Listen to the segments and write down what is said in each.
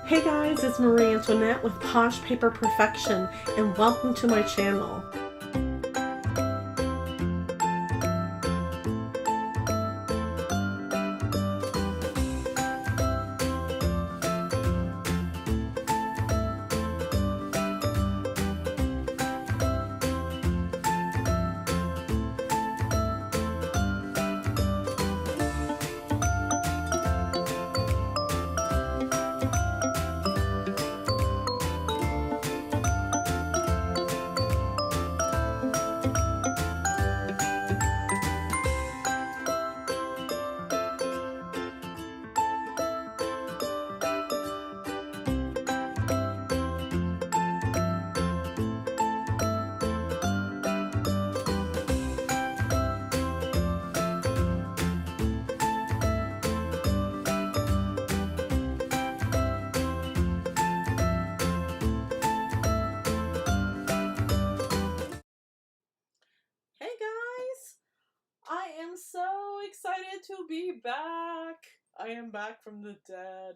Hey guys, it's Marie Antoinette with Posh Paper Perfection, and welcome to my channel. Hey guys, I am so excited to be back. I am back from the dead.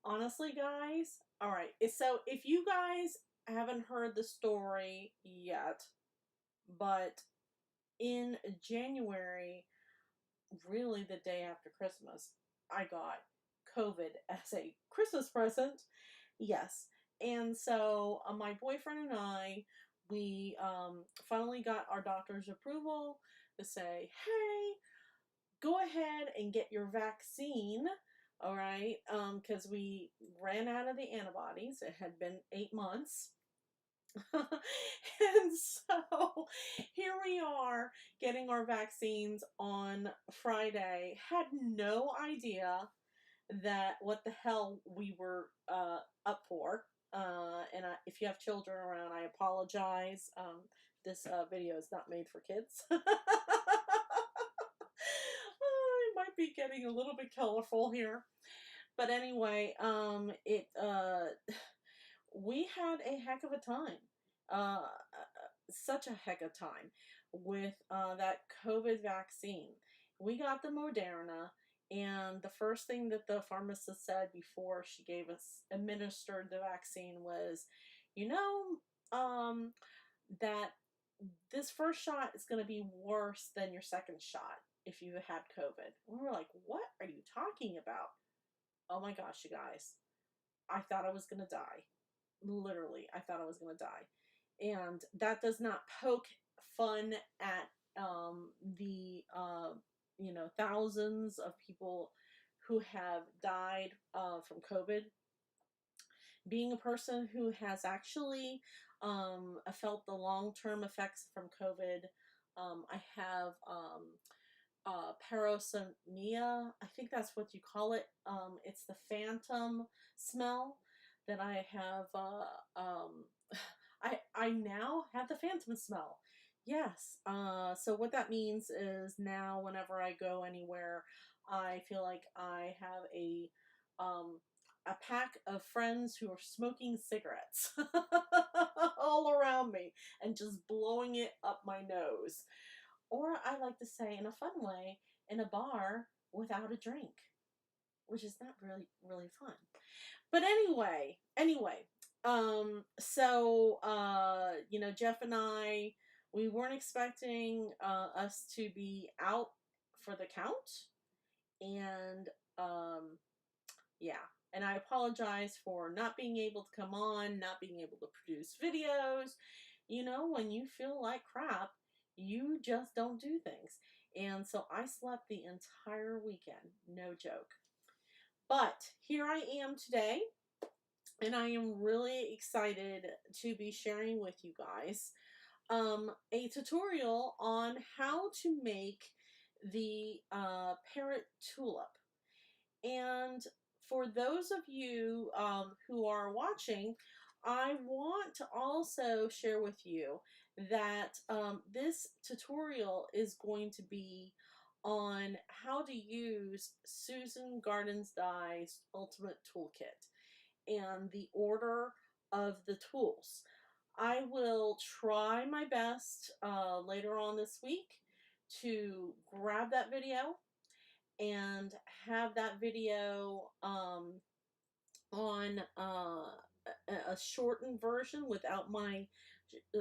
Honestly, guys, alright, so if you guys haven't heard the story yet, but in January, really the day after Christmas, I got COVID as a Christmas present. Yes. And so my boyfriend and I, we finally got our doctor's approval to say, hey, go ahead and get your vaccine. All right. Because we ran out of the antibodies. It had been 8 months. And so here we are getting our vaccines on Friday. Had no idea that what the hell we were up for. If you have children around, I apologize. This video is not made for kids. It might be getting a little bit colorful here. But anyway, we had a heck of a time. Such a heck of a time with that COVID vaccine. We got the Moderna, and the first thing that the pharmacist said before she administered the vaccine was, you know, that this first shot is going to be worse than your second shot if you had COVID. We were like, what are you talking about? Oh my gosh, you guys. I thought I was going to die. Literally, I thought I was going to die. And that does not poke fun at the thousands of people who have died from COVID. Being a person who has actually felt the long-term effects from COVID, I have parosomnia. I think that's what you call it. It's the phantom smell that I have. I now have the phantom smell. Yes. So what that means is now whenever I go anywhere, I feel like I have um, a pack of friends who are smoking cigarettes all around me and just blowing it up my nose. Or I like to say in a fun way, in a bar without a drink, which is not really fun. But anyway, Jeff and I, we weren't expecting us to be out for the count, and yeah. And I apologize for not being able to come on, not being able to produce videos. You know, when you feel like crap, you just don't do things. And so I slept the entire weekend, no joke. But here I am today, and I am really excited to be sharing with you guys a tutorial on how to make the parrot tulip. And for those of you who are watching, I want to also share with you that this tutorial is going to be on how to use Susan Gardens Dye's Ultimate Toolkit and the order of the tools. I will try my best later on this week to grab that video and have that video on a shortened version without my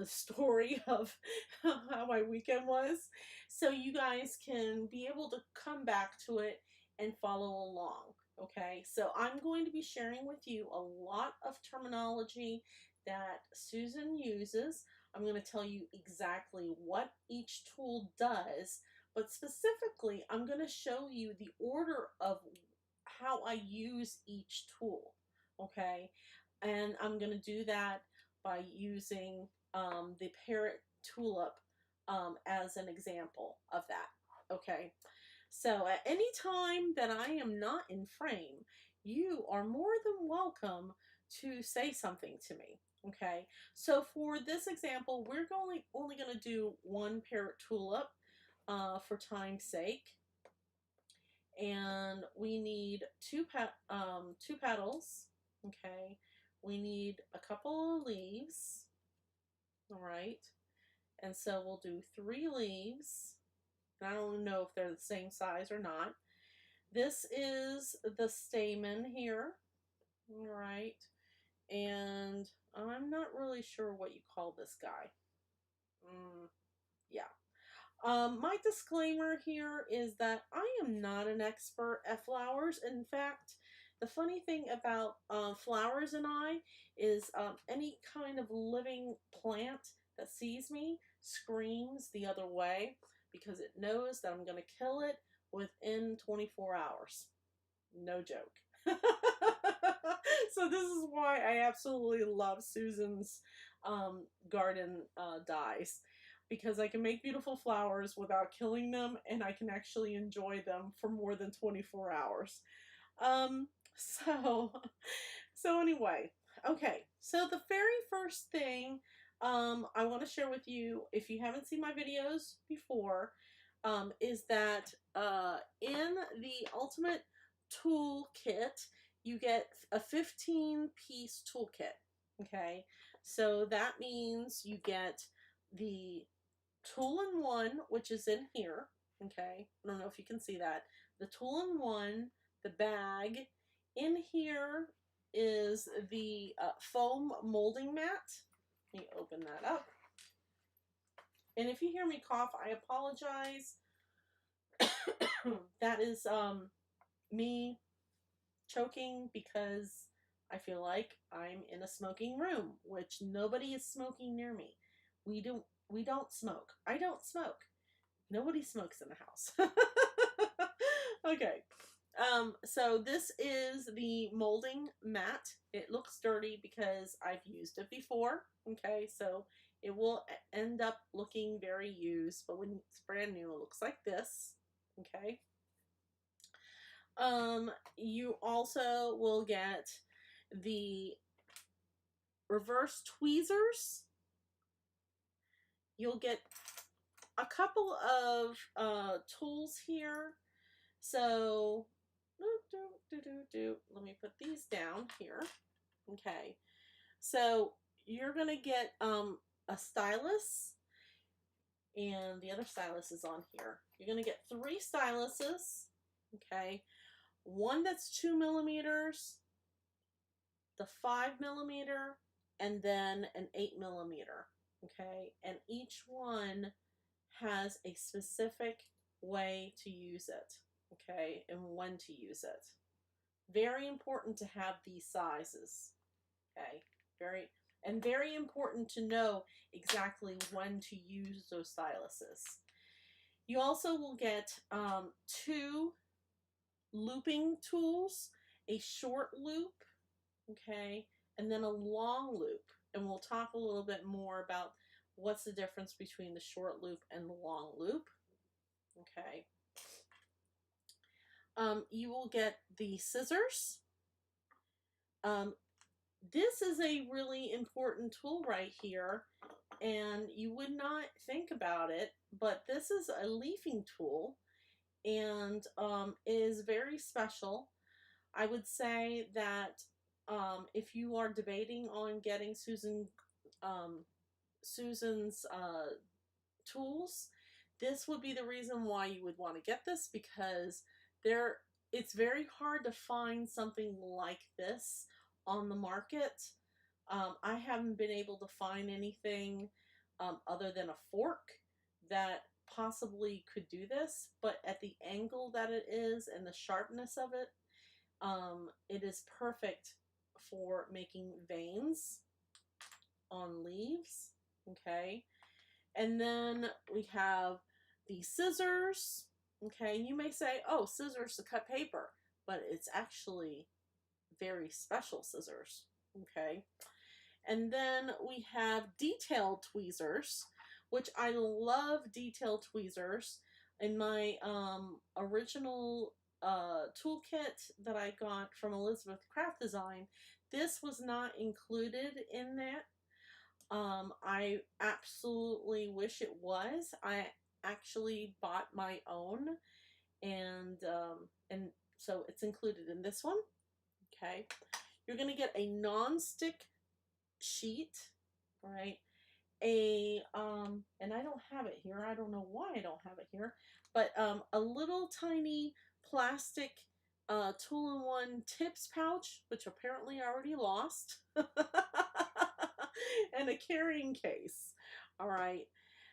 story of how my weekend was, so you guys can be able to come back to it and follow along. Okay, so I'm going to be sharing with you a lot of terminology that Susan uses. I'm going to tell you exactly what each tool does, but specifically, I'm going to show you the order of how I use each tool. Okay, and I'm going to do that by using the Parrot Tulip as an example of that. Okay, so at any time that I am not in frame, you are more than welcome to say something to me. Okay, so for this example, we're only going to do one Parrot Tulip for time's sake. And we need two petals. Okay, we need a couple of leaves. All right, and so we'll do 3 leaves. And I don't know if they're the same size or not. This is the stamen here. All right, and I'm not really sure what you call this guy. Yeah. My disclaimer here is that I am not an expert at flowers. In fact, the funny thing about flowers and I is any kind of living plant that sees me screams the other way because it knows that I'm going to kill it within 24 hours. No joke. So this is why I absolutely love Susan's garden dyes, because I can make beautiful flowers without killing them, and I can actually enjoy them for more than 24 hours. So, so anyway, okay, so the very first thing I want to share with you, if you haven't seen my videos before, is that in the Ultimate Toolkit, you get a 15-piece toolkit. Okay, so that means you get the tool-in-one, which is in here. Okay, I don't know if you can see that. The tool-in-one, the bag. In here is the foam molding mat. Let me open that up. And if you hear me cough, I apologize. That is me choking because I feel like I'm in a smoking room, which nobody is smoking near me. We don't smoke. I don't smoke. Nobody smokes in the house. Okay. So this is the molding mat. It looks dirty because I've used it before. Okay, so it will end up looking very used, but when it's brand new, it looks like this. Okay. You also will get the reverse tweezers. You'll get a couple of tools here. So, let me put these down here. Okay. So, you're going to get a stylus, and the other stylus is on here. You're going to get 3 styluses. Okay. One that's 2 millimeters, the 5 millimeter, and then an 8 millimeter. Okay. And each one has a specific way to use it. Okay. And when to use it. Very important to have these sizes. Okay. Very important to know exactly when to use those styluses. You also will get 2 looping tools, a short loop, okay, and then a long loop. And we'll talk a little bit more about what's the difference between the short loop and the long loop. Okay. You will get the scissors. This is a really important tool right here, and you would not think about it, but this is a leafing tool, and is very special. I would say that if you are debating on getting Susan's tools, this would be the reason why you would want to get this, because There, it's very hard to find something like this on the market. I haven't been able to find anything other than a fork that possibly could do this, but at the angle that it is and the sharpness of it, it is perfect for making veins on leaves. Okay, and then we have the scissors. Okay, you may say, oh, scissors to cut paper, but it's actually very special scissors. Okay, and then we have detail tweezers, which I love detail tweezers. In my original toolkit that I got from Elizabeth Craft Design, this was not included in that. I absolutely wish it was. I actually bought my own, and so it's included in this one. Okay, you're gonna get a non-stick sheet, right? And I don't have it here. I don't know why I don't have it here, but a little tiny plastic tool-in-one tips pouch, which apparently I already lost, and a carrying case. All right.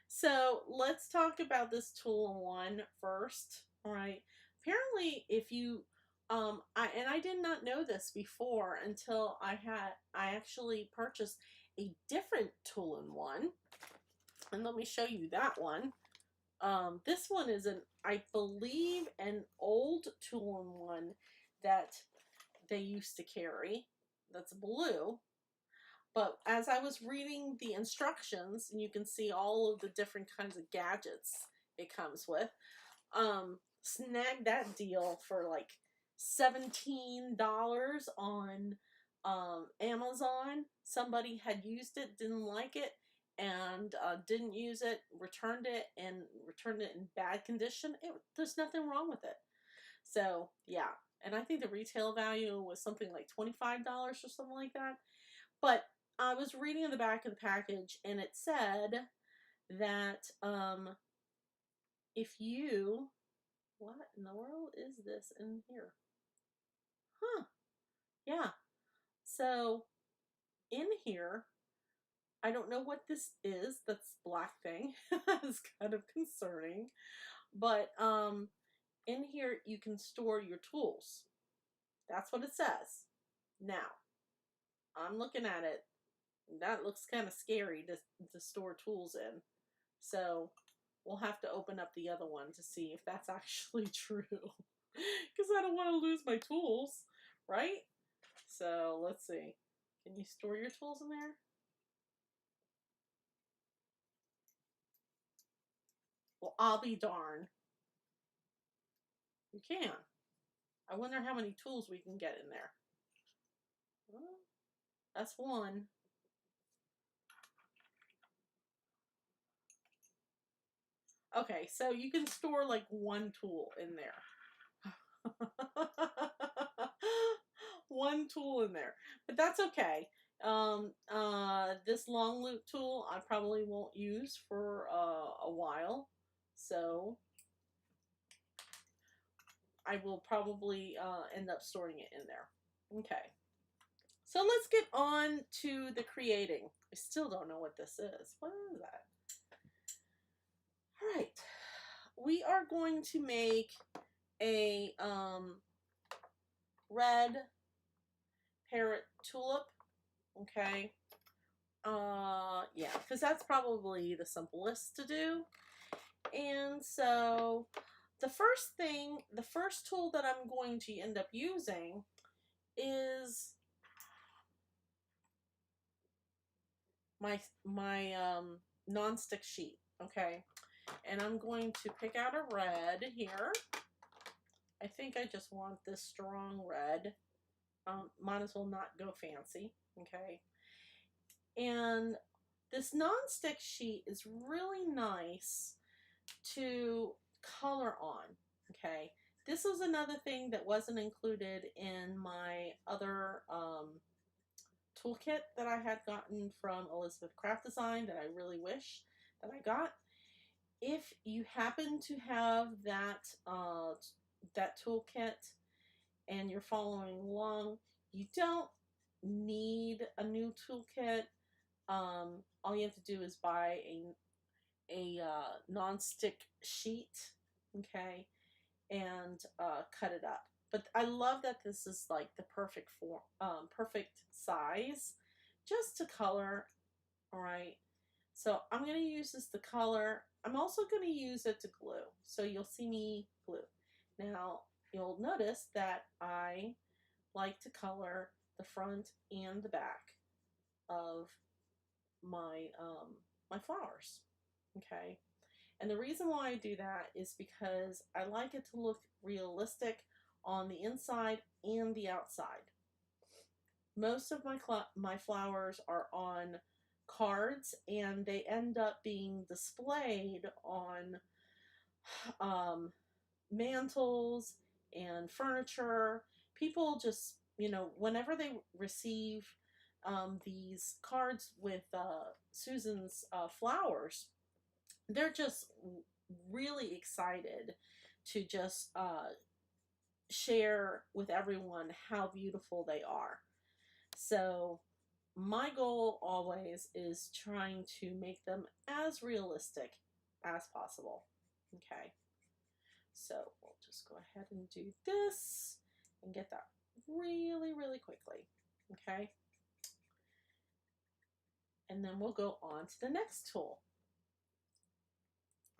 So let's talk about this tool-in-one first. All right. Apparently, if you I did not know this before until I actually purchased a different tool-in-one, and let me show you that one. This one is I believe, an old tool-in-one that they used to carry. That's blue. But as I was reading the instructions, and you can see all of the different kinds of gadgets it comes with, snagged that deal for like $17 on Amazon. Somebody had used it, didn't like it, and didn't use it, returned it in bad condition. There's nothing wrong with it. So yeah, and I think the retail value was something like $25 or something like that. But I was reading in the back of the package, and it said that if you, what in the world is this in here? Huh? Yeah. So in here, I don't know what this is. That's black thing. It's kind of concerning, but in here you can store your tools. That's what it says. Now I'm looking at it. That looks kind of scary to store tools in. So we'll have to open up the other one to see if that's actually true. Because I don't want to lose my tools, right? So let's see. Can you store your tools in there? Well, I'll be darned. You can. I wonder how many tools we can get in there. Well, that's one. Okay, so you can store like one tool in there. One tool in there. But that's okay. This long loop tool I probably won't use for a while. So I will probably end up storing it in there. Okay. So let's get on to the creating. I still don't know what this is. What is that? All right. We are going to make a red parrot tulip. Okay. Yeah, because that's probably the simplest to do. And so the first tool that I'm going to end up using is my non-stick sheet. Okay. And I'm going to pick out a red here. I think I just want this strong red. Might as well not go fancy. Okay. And this non-stick sheet is really nice to color on. Okay. This was another thing that wasn't included in my other toolkit that I had gotten from Elizabeth Craft Design that I really wish that I got. If you happen to have that that toolkit and you're following along, you don't need a new toolkit. All you have to do is buy a non-stick sheet, okay, and cut it up. But I love that this is like the perfect form, perfect size, just to color. All right. So I'm going to use this to color. I'm also going to use it to glue. So you'll see me glue. Now you'll notice that I like to color the front and the back of my flowers. Okay. And the reason why I do that is because I like it to look realistic on the inside and the outside. Most of my flowers are on cards and they end up being displayed on mantles and furniture. People just, whenever they receive these cards with Susan's flowers, they're just really excited to just share with everyone how beautiful they are. So my goal always is trying to make them as realistic as possible. Okay, so we'll just go ahead and do this and get that really, really quickly. Okay, and then we'll go on to the next tool.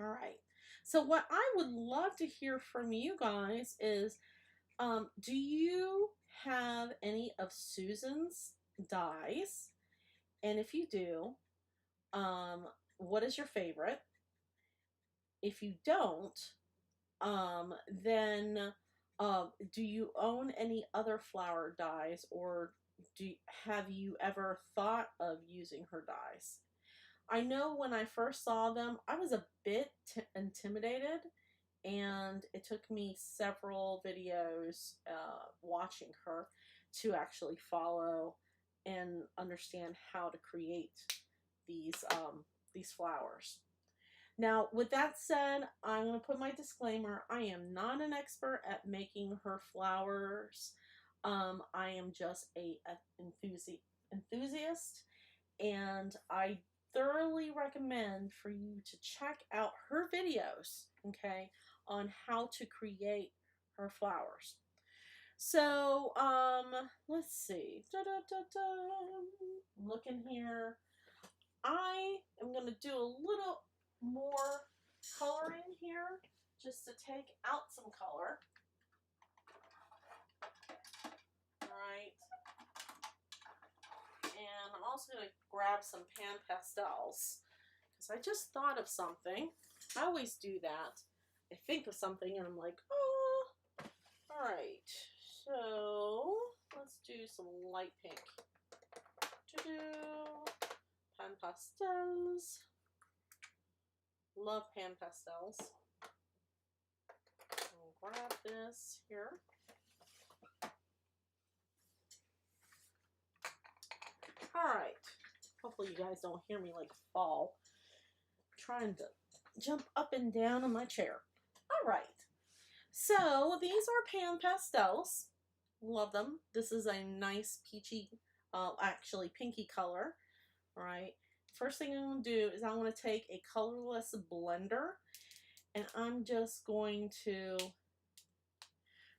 All right, so what I would love to hear from you guys is, do you have any of Susan's dies? And if you do, what is your favorite? If you don't, then do you own any other flower dies, or have you ever thought of using her dies? I know when I first saw them, I was a bit intimidated, and it took me several videos watching her to actually follow and understand how to create these flowers. Now, with that said, I'm going to put my disclaimer. I am not an expert at making her flowers. I am just a enthusiast, and I thoroughly recommend for you to check out her videos, okay, on how to create her flowers. So, let's see. Looking here. I am going to do a little more coloring here just to take out some color. Alright. And I'm also going to grab some pan pastels because I just thought of something. I always do that. I think of something and I'm like, oh. Alright. So let's do some light pink. Pan pastels. Love pan pastels. I'll grab this here. Alright. Hopefully you guys don't hear me like fall. I'm trying to jump up and down in my chair. Alright. So these are pan pastels. Love them. This is a nice peachy, actually pinky color. Alright. First thing I'm going to do is I'm going to take a colorless blender and I'm just going to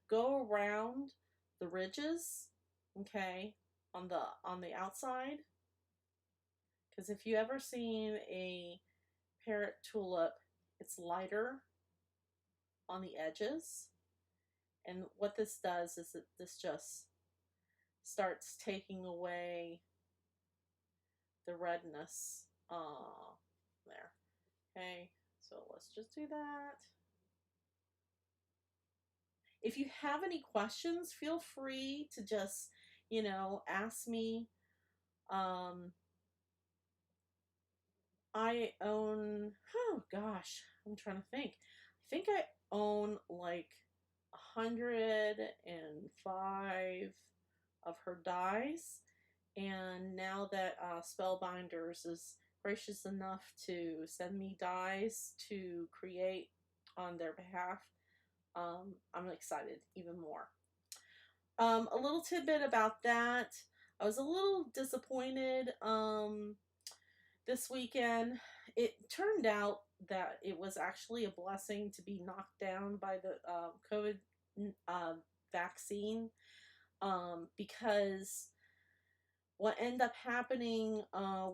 go around the ridges, okay, on the outside. Because if you ever seen a parrot tulip, it's lighter on the edges. And what this does is that this just starts taking away the redness there. Okay, so let's just do that. If you have any questions, feel free to just, ask me. I own, oh gosh, I'm trying to think. I think I own like 105 of her dies. And now that Spellbinders is gracious enough to send me dies to create on their behalf, I'm excited even more. A little tidbit about that. I was a little disappointed this weekend. It turned out that it was actually a blessing to be knocked down by the COVID uh, vaccine, because what ended up happening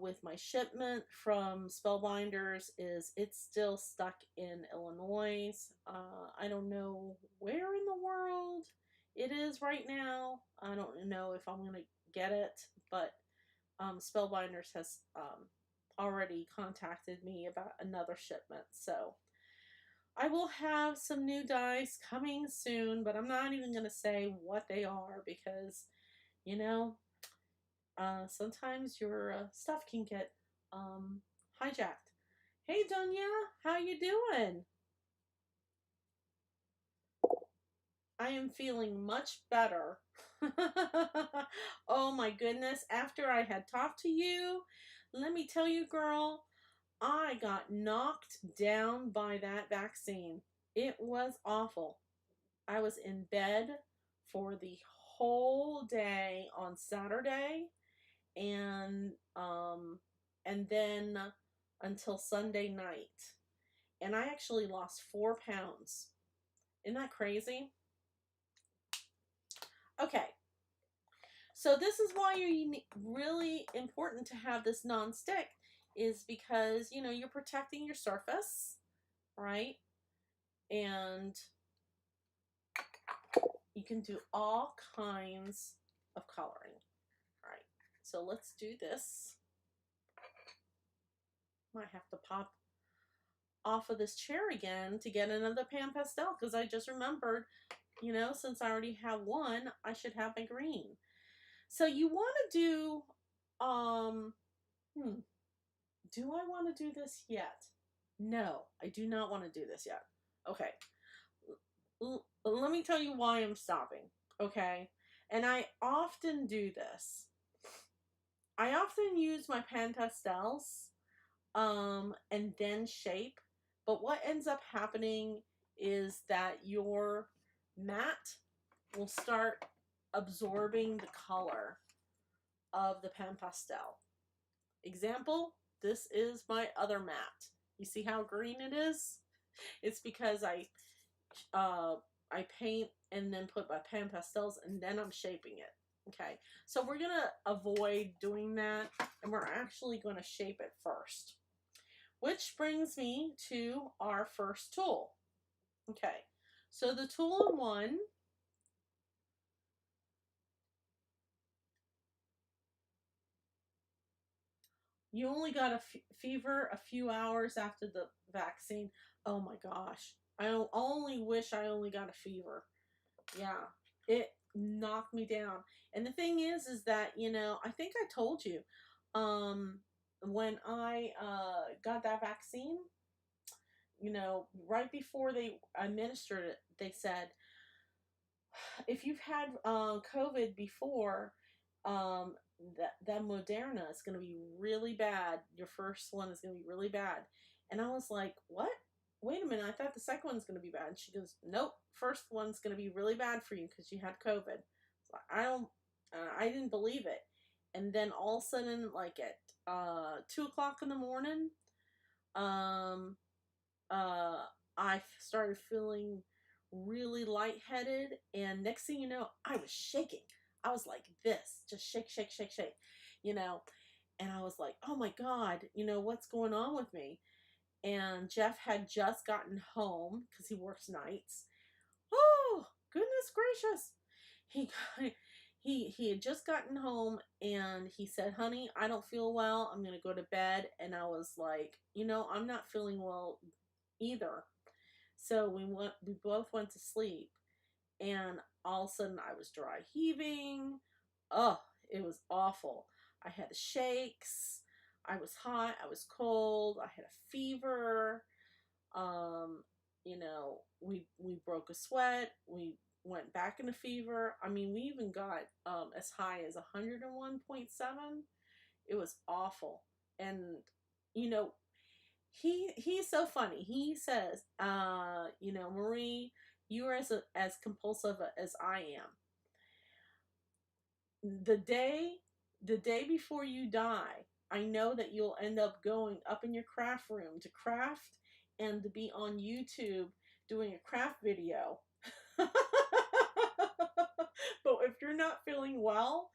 with my shipment from Spellbinders is it's still stuck in Illinois. I don't know where in the world it is right now. I don't know if I'm going to get it, but Spellbinders has already contacted me about another shipment. So I will have some new dice coming soon, but I'm not even going to say what they are because, you know, sometimes your stuff can get hijacked. Hey, Dunya, how you doing? I am feeling much better. Oh my goodness, after I had talked to you, let me tell you, girl, I got knocked down by that vaccine. It was awful. I was in bed for the whole day on Saturday, and then until Sunday night. And I actually lost 4 pounds. Isn't that crazy? Okay, so this is why you're really important to have this non-stick, is because you're protecting your surface, right? And you can do all kinds of coloring. All right, so let's do this. Might have to pop off of this chair again to get another pan pastel because I just remembered, since I already have one, I should have my green. So you want to do, do I want to do this yet? No, I do not want to do this yet. Okay. Let me tell you why I'm stopping. Okay. And I often do this. I often use my pan pastels, and then shape. But what ends up happening is that your mat will start absorbing the color of the pan pastel. Example, this is my other mat. You see how green it is? It's because I paint and then put my pan pastels and then I'm shaping it. Okay, so we're gonna avoid doing that, and we're actually gonna shape it first. Which brings me to our first tool. Okay, so the tool in one, you only got a fever a few hours after the vaccine. Oh my gosh, I only wish I only got a fever. Yeah, it knocked me down. And the thing is that, I think I told you, when I got that vaccine, right before they administered it, they said, if you've had COVID before, that Moderna is going to be really bad. Your first one is going to be really bad. And I was like, what? Wait a minute, I thought the second one's going to be bad. And she goes, nope, first one's going to be really bad for you because you had COVID. So I didn't believe it. And then all of a sudden, like at 2 o'clock in the morning, um, I started feeling really lightheaded, and next thing you know, I was shaking. I was like this, just shake, shake, shake, shake, you know. And I was like, oh my God, what's going on with me? And Jeff had just gotten home because he works nights. Oh, goodness gracious. He he had just gotten home and he said, honey, I don't feel well. I'm going to go to bed. And I was like, I'm not feeling well either. So we both went to sleep, and all of a sudden I was dry heaving. Oh, it was awful. I had the shakes. I was hot. I was cold. I had a fever. We broke a sweat. We went back in a fever. I mean, we even got as high as 101.7. It was awful. And you know, he's so funny. He says, Marie, You are as compulsive as I am. The day before you die, I know that you'll end up going up in your craft room to craft and to be on YouTube doing a craft video. But if you're not feeling well,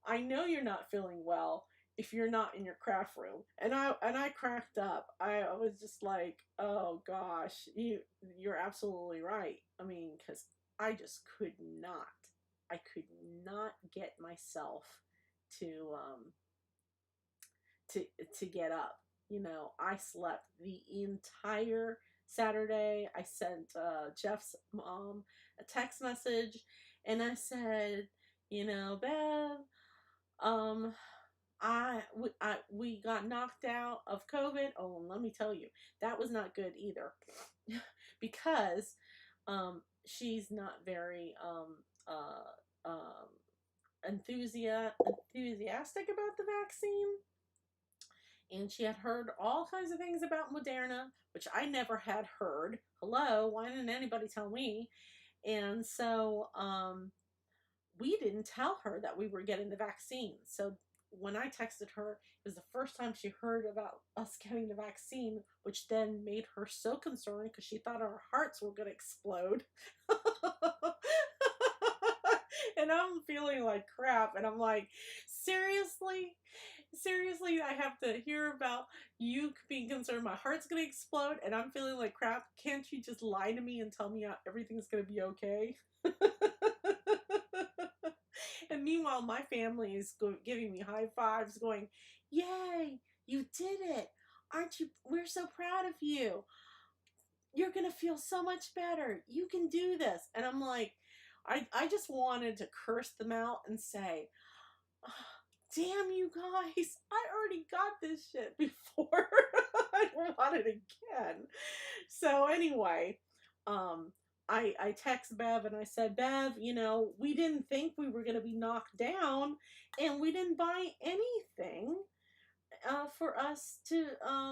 I know you're not feeling well if you're not in your craft room. And I cracked up. I was just like, oh gosh, you're absolutely right. I mean, because I just could not. I could not get myself to um to to get up. I slept the entire Saturday. I sent Jeff's mom a text message, and I said, Bev, um, we got knocked out of COVID. Oh, and let me tell you, that was not good either, because she's not very enthusiastic about the vaccine, and she had heard all kinds of things about Moderna, which I never had heard. Hello, why didn't anybody tell me? And so we didn't tell her that we were getting the vaccine. So when I texted her, it was the first time she heard about us getting the vaccine, which then made her so concerned because she thought our hearts were going to explode. And I'm feeling like crap. And I'm like, seriously? Seriously, I have to hear about you being concerned my heart's going to explode and I'm feeling like crap. Can't you just lie to me and tell me everything's going to be okay? And meanwhile, my family is giving me high fives, going, yay, you did it. Aren't you? We're so proud of you. You're going to feel so much better. You can do this. And I'm like, I just wanted to curse them out and say, oh, damn you guys, I already got this shit before. I don't want it again. So anyway, I text Bev and I said, Bev, we didn't think we were going to be knocked down, and we didn't buy anything for us to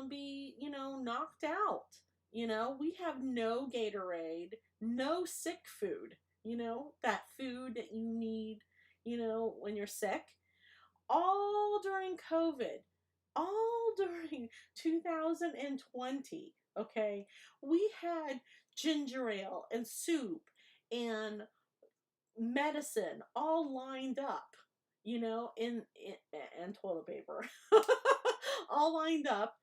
be, knocked out. We have no Gatorade, no sick food, that food that you need, when you're sick. All during COVID, all during 2020, okay, we had ginger ale and soup and medicine all lined up, in and toilet paper, all lined up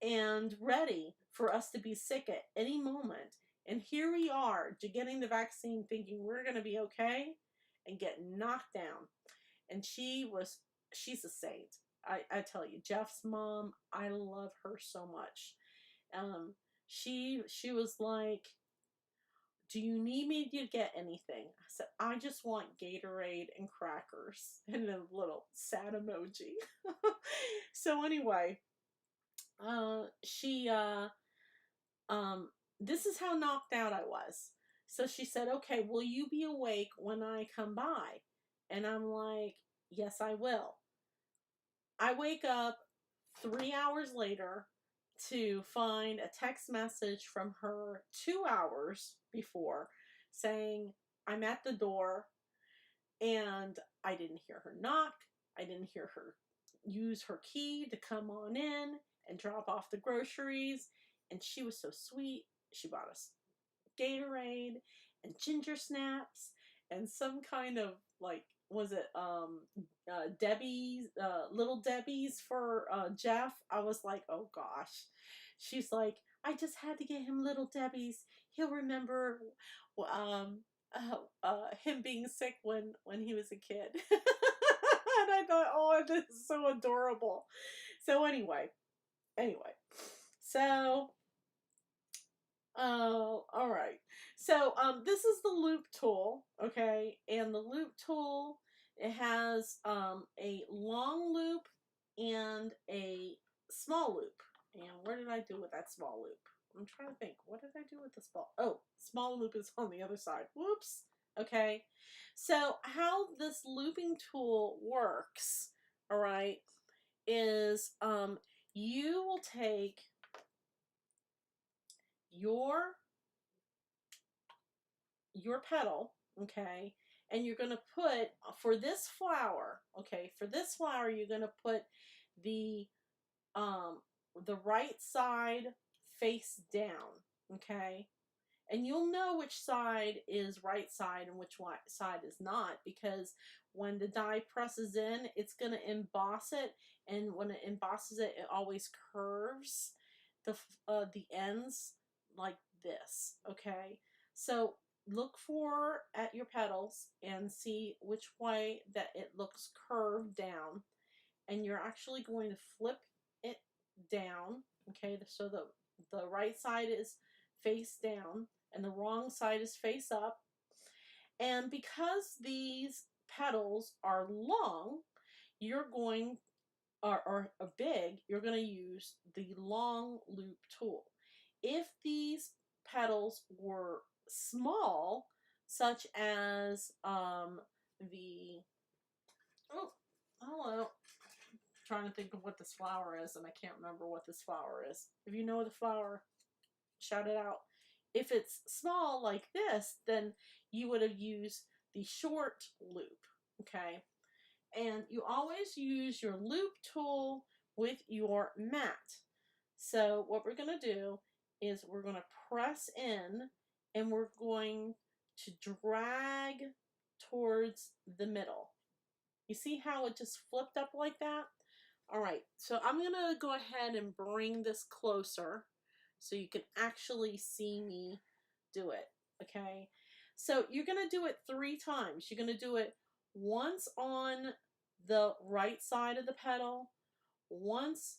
and ready for us to be sick at any moment. And here we are, getting the vaccine, thinking we're going to be okay, and get knocked down. And she's a saint. I tell you, Jeff's mom, I love her so much. She was like, do you need me to get anything? I said, I just want Gatorade and crackers, and a little sad emoji. So anyway, she this is how knocked out I was. So she said, okay, will you be awake when I come by? And I'm like, yes, I will. I wake up 3 hours later to find a text message from her 2 hours before saying, I'm at the door, and I didn't hear her knock. I didn't hear her use her key to come on in and drop off the groceries. And she was so sweet. She bought us Gatorade and ginger snaps and some kind of, like, was it Debbie's, little Debbie's for Jeff. I was like, oh gosh. She's like, I just had to get him little Debbie's. He'll remember him being sick when he was a kid. And I thought, oh, this is so adorable. So anyway, so oh, all right. So this is the loop tool, okay? And the loop tool, it has a long loop and a small loop. And where did I do with that small loop? I'm trying to think. What did I do with the small? Oh, small loop is on the other side. Whoops. Okay. So how this looping tool works, all right, is you will take your your petal, okay, and you're going to put, for this flower, okay, for this flower, you're going to put the, um, the right side face down, okay, and you'll know which side is right side and which side is not, because when the die presses in, it's going to emboss it, and when it embosses it, it always curves the ends like this, okay? So look for at your petals and see which way that it looks curved down, and you're actually going to flip it down, okay? So the right side is face down and the wrong side is face up. And because these petals are long, you're going, or big, you're going to use the long loop tool. If these petals were small, such as the, oh, hello, trying to think of what this flower is, and I can't remember what this flower is. If you know the flower, shout it out. If it's small like this, then you would have used the short loop, okay? And you always use your loop tool with your mat. So what we're going to do is we're going to press in, and we're going to drag towards the middle. You see how it just flipped up like that? All right, so I'm going to go ahead and bring this closer so you can actually see me do it, okay? So you're going to do it 3 times. You're going to do it once on the right side of the petal, once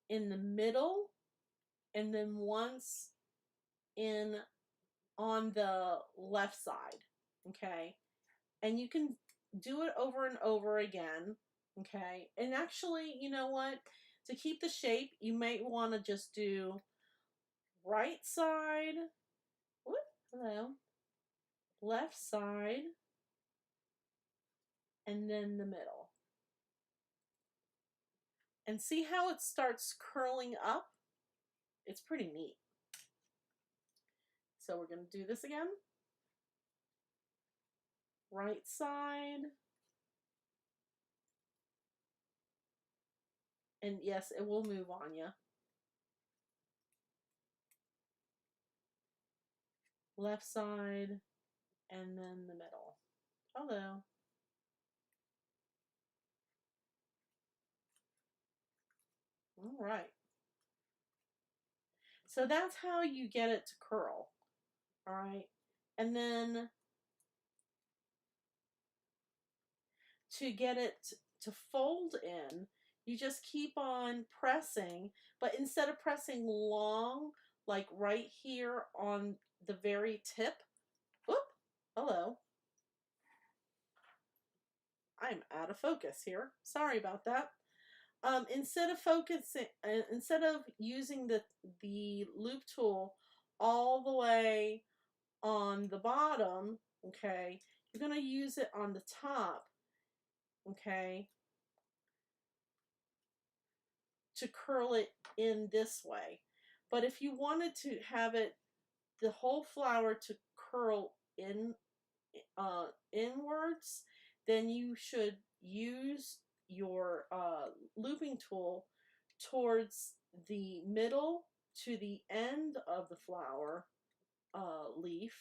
in the middle, and then once in on the left side, okay? And you can do it over and over again, okay? And actually, you know what? To keep the shape, you might want to just do right side, whoop, hello, left side, and then the middle. And see how it starts curling up? It's pretty neat. So we're going to do this again. Right side. And yes, it will move on you. Left side, and then the middle. Hello. All right. So that's how you get it to curl. All right. And then to get it to fold in, you just keep on pressing, but instead of pressing long, like right here on the very tip, whoop, hello, I'm out of focus here. Sorry about that. Instead of using the loop tool all the way on the bottom, okay, you're going to use it on the top, okay, to curl it in this way. But if you wanted to have it, the whole flower to curl inwards, then you should use your looping tool towards the middle to the end of the flower leaf,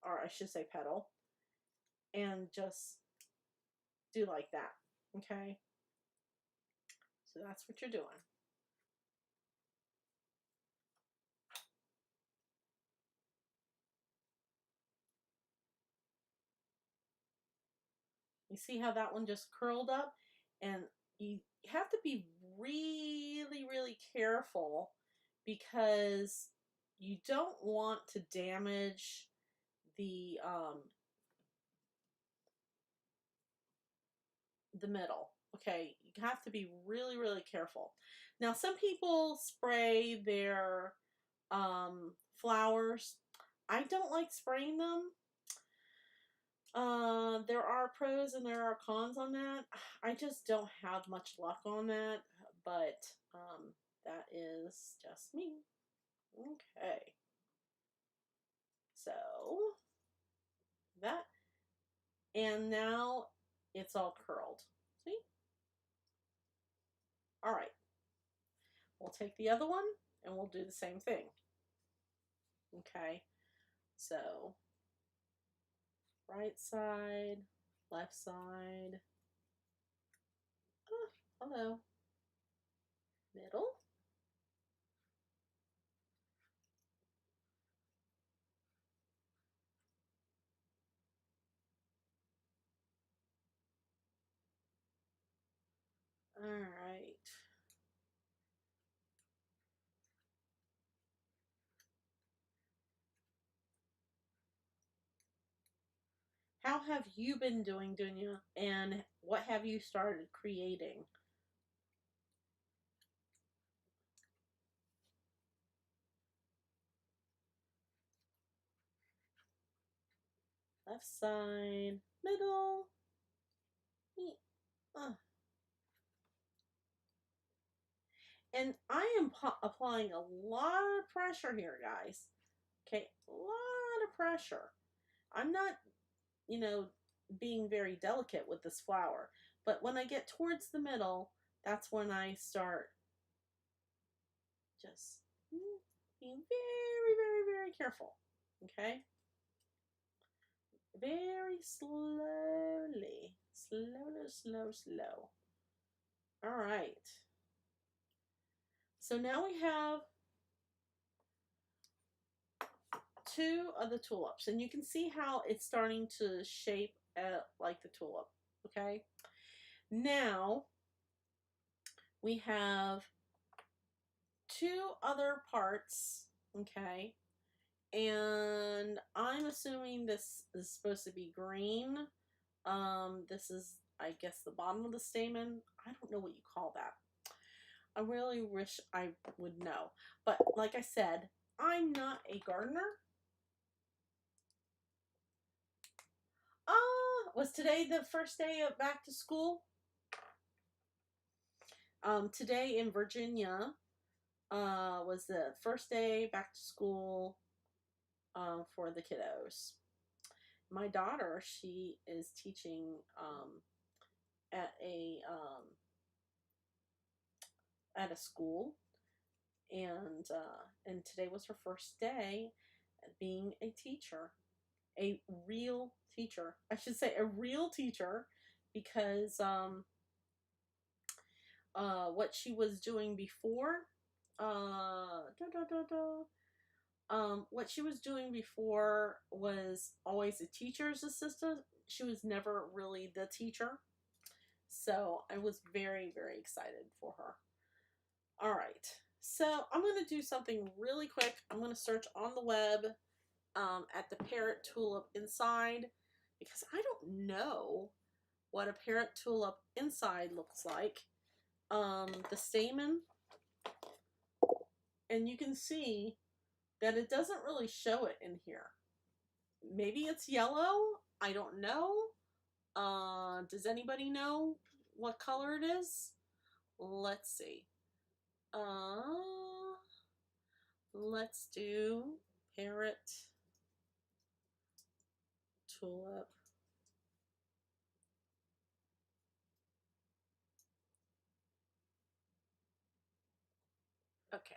or I should say petal, and just do like that, okay? So that's what you're doing. You see how that one just curled up? And you have to be really, really careful, because you don't want to damage the middle. Okay, you have to be really, really careful. Now, some people spray their flowers. I don't like spraying them. There are pros and there are cons on that. I just don't have much luck on that, but that is just me. Okay. So that, and now it's all curled. See? All right. We'll take the other one and we'll do the same thing. Okay. So right side, left side. Oh, hello. Middle. All right. How have you been doing, Dunya? And what have you started creating? Left side, middle. Uh. And I am applying a lot of pressure here, guys. Okay, a lot of pressure. I'm not, you know, being very delicate with this flower. But when I get towards the middle, that's when I start just being very, very, very careful. Okay? Very slowly. Slow. All right. So now we have two of the tulips, and you can see how it's starting to shape like the tulip. Okay? Now we have two other parts. Okay? And I'm assuming this is supposed to be green. This is, I guess, the bottom of the stamen. I don't know what you call that. I really wish I would know. But like I said, I'm not a gardener. Was today the first day of back to school? Today in Virginia was the first day back to school for the kiddos. My daughter, she is teaching at a school, and today was her first day being a teacher, a real teacher. I should say a real teacher, because what she was doing before, what she was doing before was always a teacher's assistant. She was never really the teacher. So I was very, very excited for her. All right. So I'm going to do something really quick. I'm going to search on the web at the parrot tulip inside, because I don't know what a parrot tulip inside looks like. The stamen, and you can see that it doesn't really show it in here. Maybe it's yellow. I don't know. Does anybody know what color it is? Let's see. Let's do parrot tulip. Okay.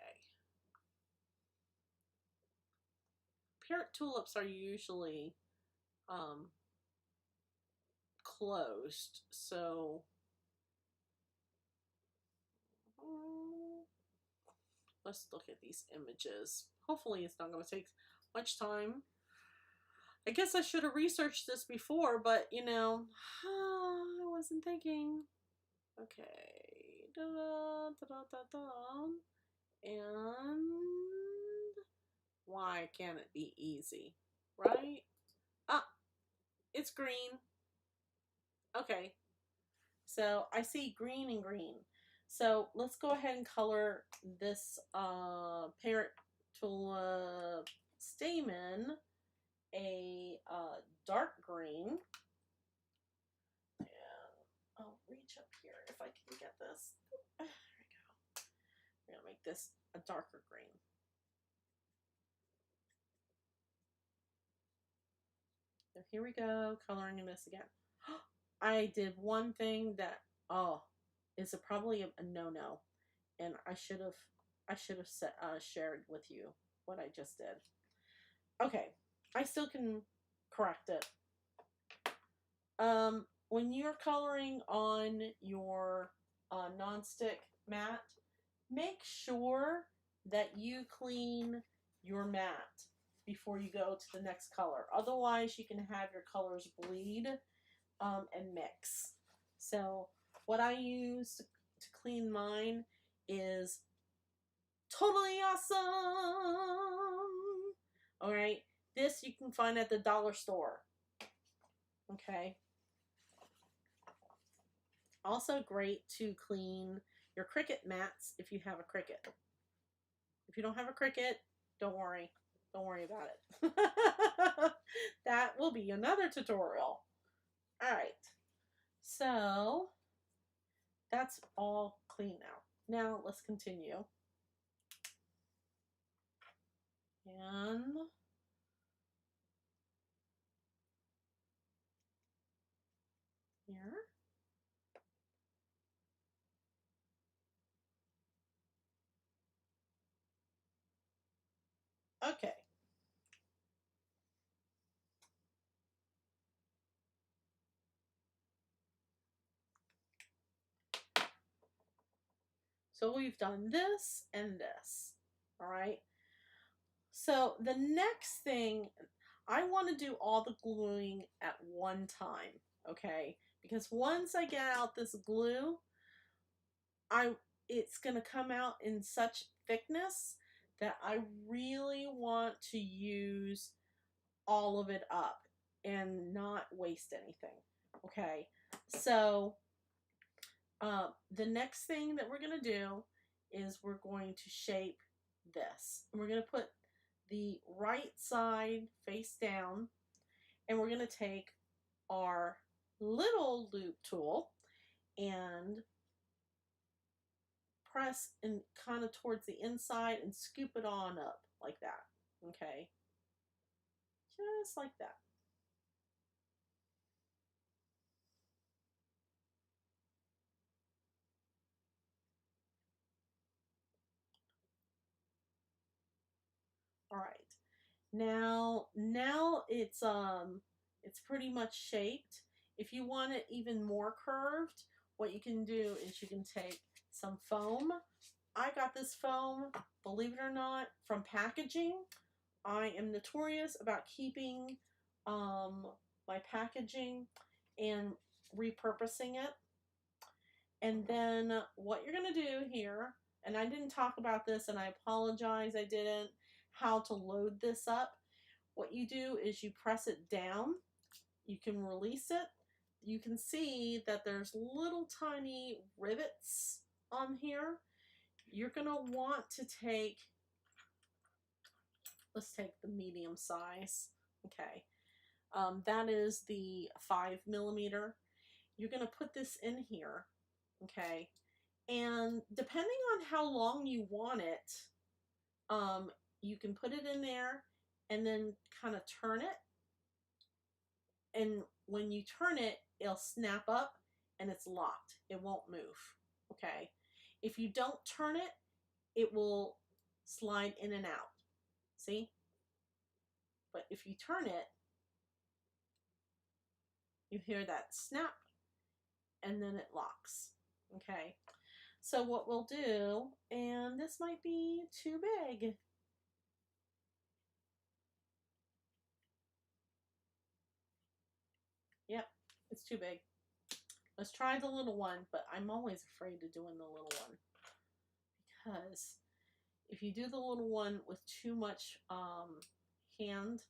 Parrot tulips are usually closed, so let's look at these images. Hopefully it's not going to take much time. I guess I should have researched this before, but you know, I wasn't thinking. Okay. And why can't it be easy? Right? Ah, it's green. Okay. So I see green and green. So let's go ahead and color this parrot tulip stamen a dark green. And I'll reach up here if I can get this. There we go. We're going to make this a darker green. here we go, coloring in this again. I did one thing that, oh, is probably a no-no, and I should have shared with you what I just did. Okay, I still can correct it. When you're coloring on your non-stick mat, make sure that you clean your mat before you go to the next color. Otherwise, you can have your colors bleed and mix. So what I use to clean mine is Totally Awesome. All right, this you can find at the dollar store. Okay. Also great to clean your Cricut mats if you have a Cricut. If you don't have a Cricut, don't worry. Don't worry about it. That will be another tutorial. All right. So that's all clean now. Now let's continue. And here. Okay. So we've done this and this. All right. So the next thing, I want to do all the gluing at one time. Okay. Because once I get out this glue, it's going to come out in such thickness that I really want to use all of it up and not waste anything. Okay, so the next thing that we're going to do is we're going to shape this. And we're going to put the right side face down, and we're going to take our little loop tool and press and kind of towards the inside and scoop it on up like that. Okay, just like that. All right. Now it's pretty much shaped. If you want it even more curved, what you can do is you can take some foam. I got this foam, believe it or not, from packaging. I am notorious about keeping my packaging and repurposing it. And then what you're going to do here, and I didn't talk about this, and I apologize I didn't, how to load this up. What you do is you press it down. You can release it. You can see that there's little tiny rivets on here. You're going to want to take, let's take the medium size. Okay. That is the 5mm. You're going to put this in here. Okay. And depending on how long you want it, you can put it in there and then kind of turn it. And when you turn it, it'll snap up and it's locked. It won't move. Okay. If you don't turn it, it will slide in and out. See? But if you turn it, you hear that snap and then it locks. Okay. So what we'll do, and this might be too big. Yep, it's too big. Let's try the little one, but I'm always afraid of doing the little one. Because if you do the little one with too much hand,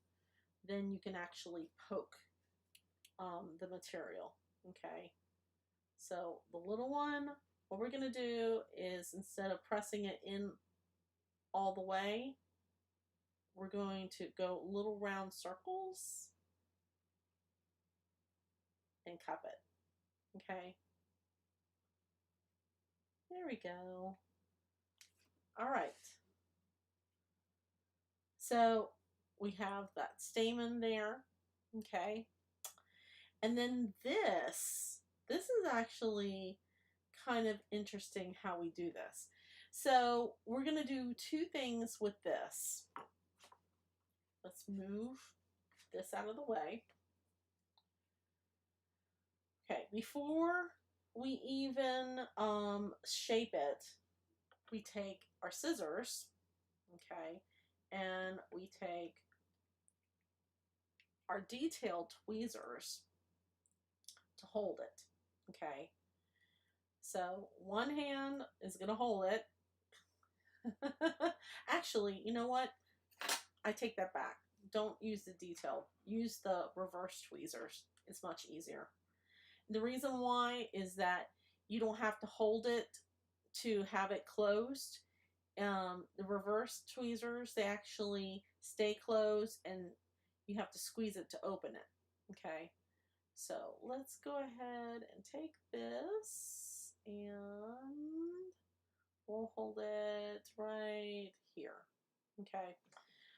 then you can actually poke the material. Okay, so the little one, what we're going to do is instead of pressing it in all the way, we're going to go little round circles and cup it. Okay, there we go. All right, so we have that stamen there. Okay, And then this is actually kind of interesting how we do this. So we're going to do two things with this. Let's move this out of the way. Okay, before we even shape it, we take our scissors, okay, and we take our detail tweezers to hold it, okay. So one hand is going to hold it. Actually, you know what? I take that back. Don't use the detail. Use the reverse tweezers. It's much easier. The reason why is that you don't have to hold it to have it closed. The reverse tweezers, they actually stay closed and you have to squeeze it to open it. Okay, so let's go ahead and take this and we'll hold it right here. Okay,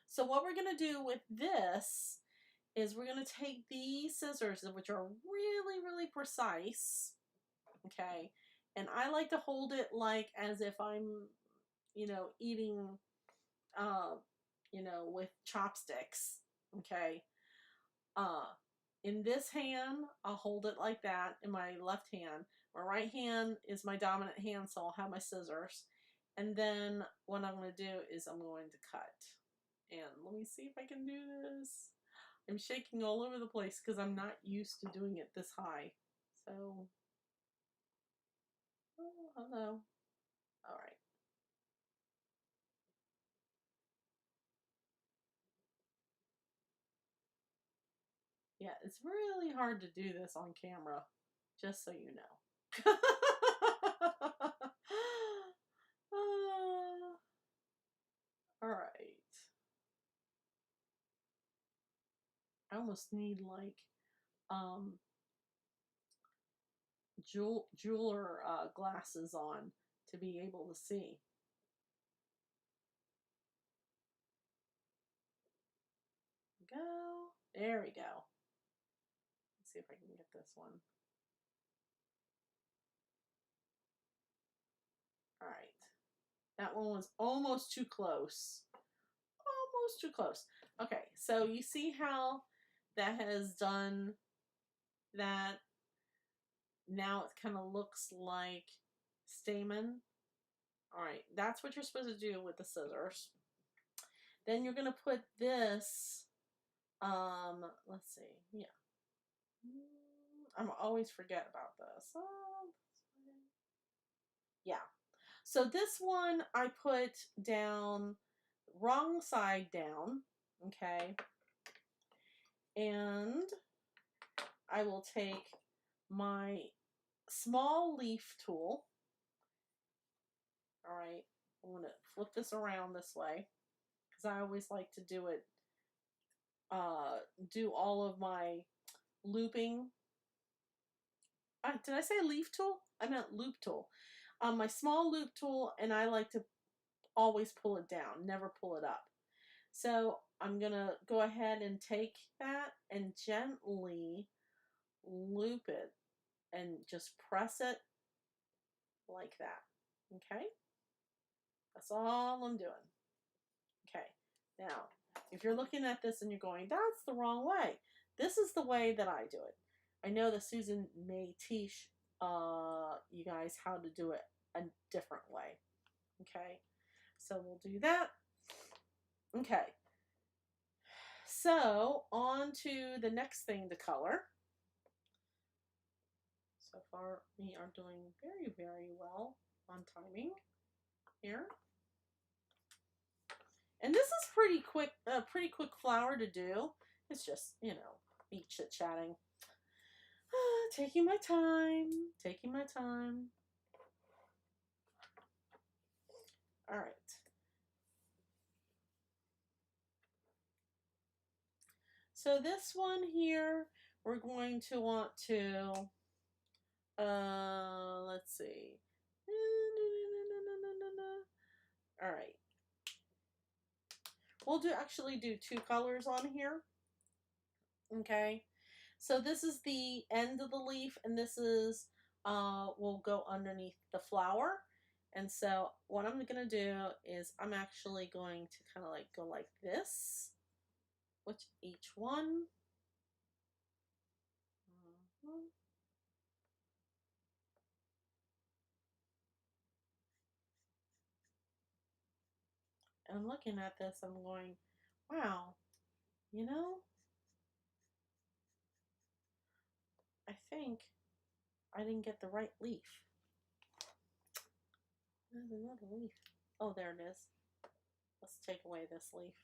so what we're going to do with this is we're going to take these scissors, which are really, really precise, okay, and I like to hold it like as if I'm, you know, eating, you know, with chopsticks, okay. In this hand, I'll hold it like that in my left hand. My right hand is my dominant hand, so I'll have my scissors. And then what I'm going to do is I'm going to cut. And let me see if I can do this. I'm shaking all over the place because I'm not used to doing it this high. So, oh, hello. All right. Yeah, it's really hard to do this on camera, just so you know. All right. I almost need like um jeweler glasses on to be able to see. Go. There we go. Let's see if I can get this one. All right. That one was almost too close. Almost too close. Okay, so you see how that has done that? Now it kind of looks like stamen. All right, that's what you're supposed to do with the scissors. Then you're going to put this, let's see, yeah. I'm always forget about this. Oh, yeah. So this one I put down wrong side down, okay? And I will take my small leaf tool. All right, I'm going to flip this around this way because I always like to do it, do all of my looping. Did I say leaf tool? I meant loop tool. My small loop tool, and I like to always pull it down, never pull it up. So I'm going to go ahead and take that and gently loop it and just press it like that. Okay? That's all I'm doing. Okay. Now, if you're looking at this and you're going, that's the wrong way, this is the way that I do it. I know that Susan may teach you guys how to do it a different way. Okay? So we'll do that. Okay. So, on to the next thing to color. So far, we are doing very, very well on timing here. And this is pretty quick flower to do. It's just, you know, me chit-chatting. Taking my time. Taking my time. All right. So this one here, we're going to want to, let's see. All right. We'll actually do two colors on here. Okay. So this is the end of the leaf, and this is will go underneath the flower. And so what I'm gonna do is I'm actually going to kind of like go like this with each one. Mhm. And I'm looking at this, I'm going, wow, you know, I think I didn't get the right leaf. There's another leaf. Oh, there it is. Let's take away this leaf.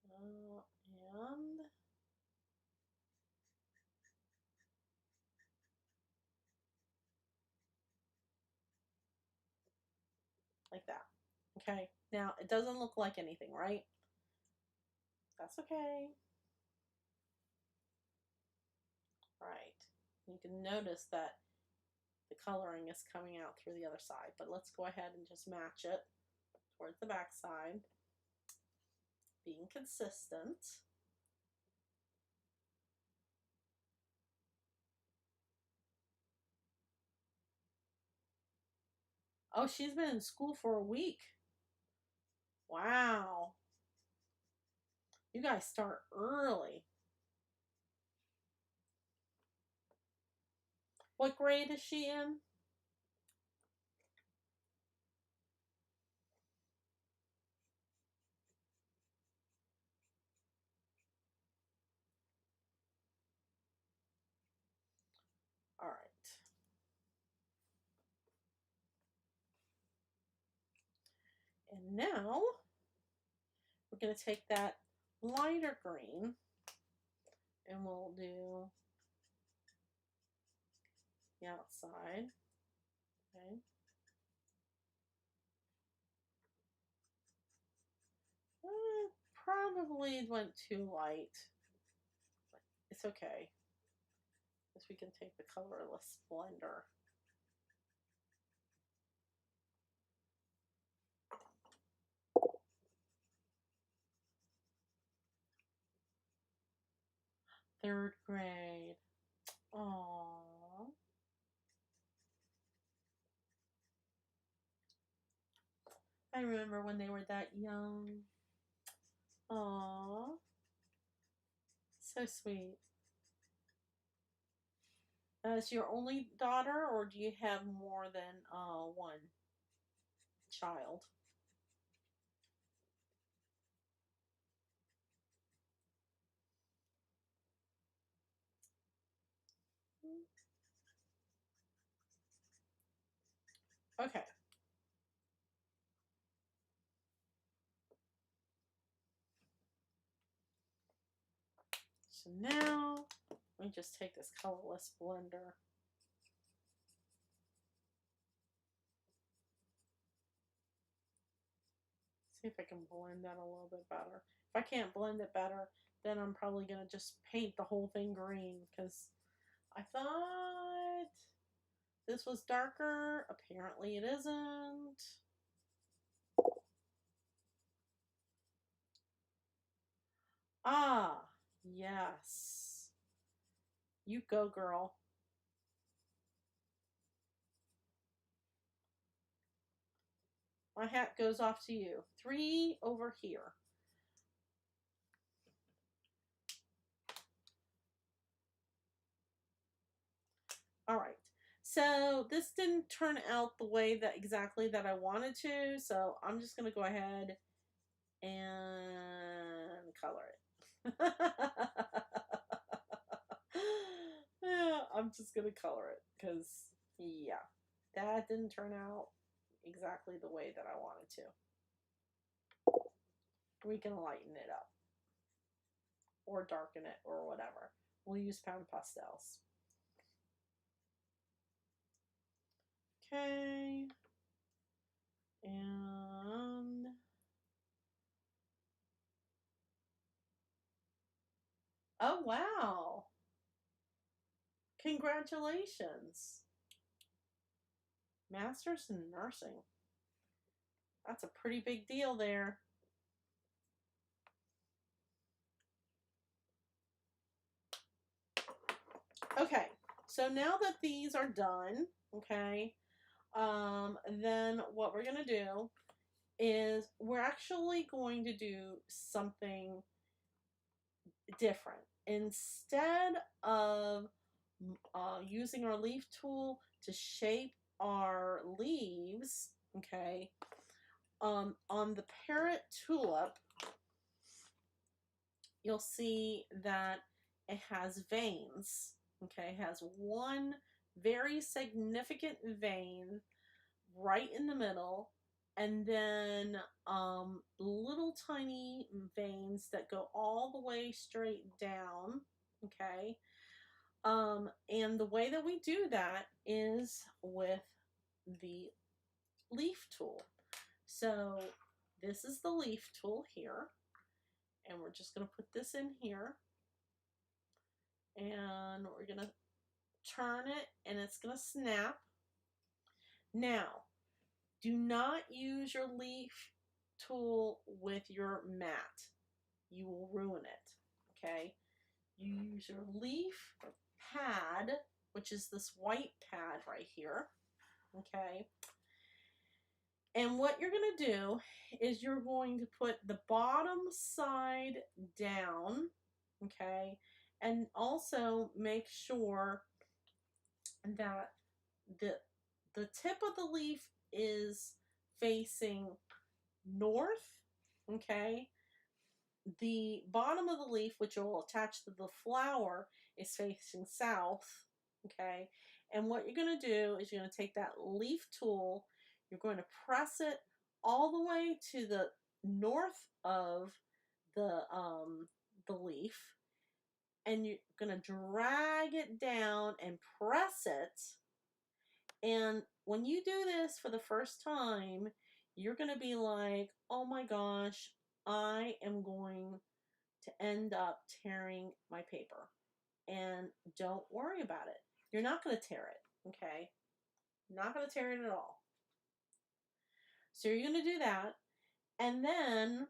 And like that. Okay, now it doesn't look like anything, right? That's okay. Right. You can notice that the coloring is coming out through the other side, but let's go ahead and just match it towards the back side, being consistent. Oh, she's been in school for a week. Wow. You guys start early. What grade is she in? All right. And now we're going to take that lighter green and we'll do the outside. Okay. Probably went too light, but it's okay. Because we can take the colorless blender. Third grade. Aww. I remember when they were that young. Aww. So sweet. Is your only daughter, or do you have more than one child? Okay. So now, let me just take this colorless blender. See if I can blend that a little bit better. If I can't blend it better, then I'm probably going to just paint the whole thing green because I thought this was darker. Apparently it isn't. Ah, yes. You go, girl. My hat goes off to you. 3 over here. All right. So this didn't turn out the way that exactly that I wanted to. So I'm just going to go ahead and color it. Yeah, I'm just going to color it because, yeah, that didn't turn out exactly the way that I wanted to. We can lighten it up or darken it or whatever. We'll use Pound Pastels. Okay. And oh, wow. Congratulations. Master's in nursing. That's a pretty big deal there. So now that these are done, okay, then what we're going to do is we're actually going to do something different. Instead of using our leaf tool to shape our leaves, okay, on the parrot tulip, you'll see that it has veins, okay, it has one very significant vein right in the middle, and then little tiny veins that go all the way straight down, okay. And the way that we do that is with the leaf tool. So this is the leaf tool here, and we're just going to put this in here, and we're going to turn it, and it's going to snap. Now, do not use your leaf tool with your mat. You will ruin it, okay? You use your leaf pad, which is this white pad right here, okay? And what you're going to do is you're going to put the bottom side down, okay? And also make sure that the tip of the leaf is facing north, okay? The bottom of the leaf, which will attach to the flower, is facing south, okay? And what you're going to do is you're going to take that leaf tool, you're going to press it all the way to the north of the leaf, and you're going to drag it down and press it. And when you do this for the first time, you're going to be like, oh my gosh, I am going to end up tearing my paper. And don't worry about it. You're not going to tear it, okay? Not going to tear it at all. So you're going to do that. And then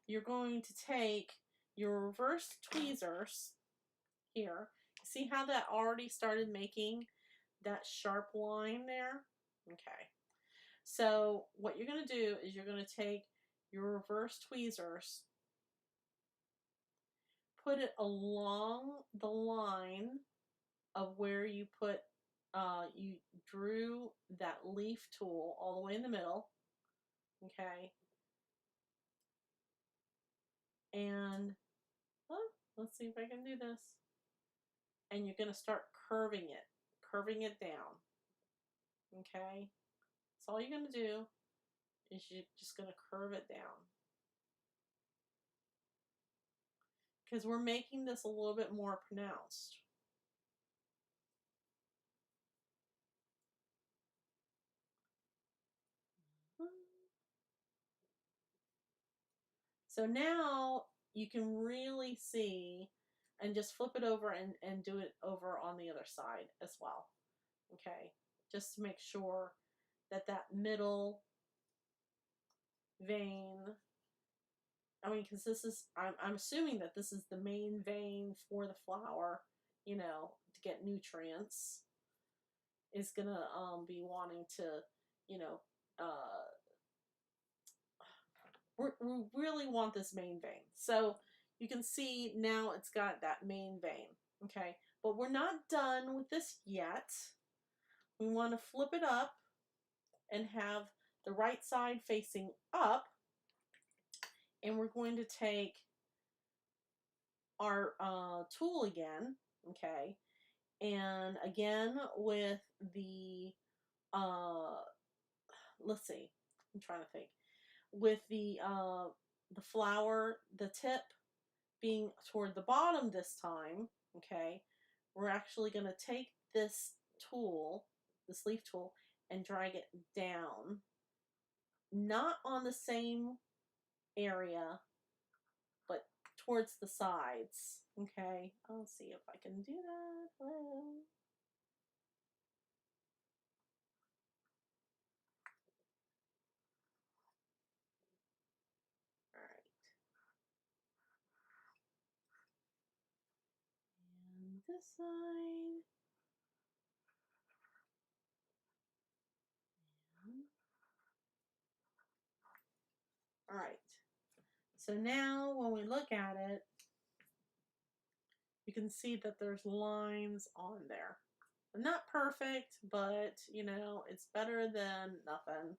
you're going to take your reverse tweezers here. See how that already started making that sharp line there? Okay. So what you're going to do is you're going to take your reverse tweezers, put it along the line of where you you drew that leaf tool all the way in the middle, okay? And let's see if I can do this. And you're going to start curving it down, okay? So all you're going to do is you're just going to curve it down. Because we're making this a little bit more pronounced. So now you can really see, and just flip it over and do it over on the other side as well. Okay, just to make sure that that middle vein, I mean, because this is, I'm assuming that this is the main vein for the flower, you know, to get nutrients, is gonna be wanting to, you know, we really want this main vein. So you can see now it's got that main vein, okay? But we're not done with this yet. We want to flip it up and have the right side facing up, and we're going to take our tool again, okay? And again with the, let's see, I'm trying to think. With the flower, the tip being toward the bottom this time, okay, we're actually going to take this tool, this leaf tool, and drag it down, not on the same area, but towards the sides, okay. I'll see if I can do that. Hello. All right. And this side. All right. So now when we look at it, you can see that there's lines on there. Not perfect, but you know, it's better than nothing.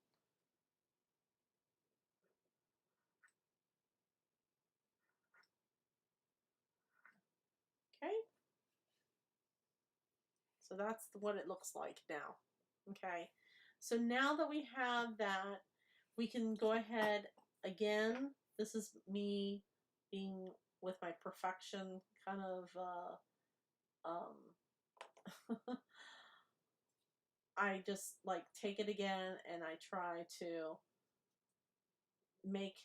Okay. So that's what it looks like now. Okay. So now that we have that, we can go ahead again. This is me being with my perfection kind of I just like take it again and I try to make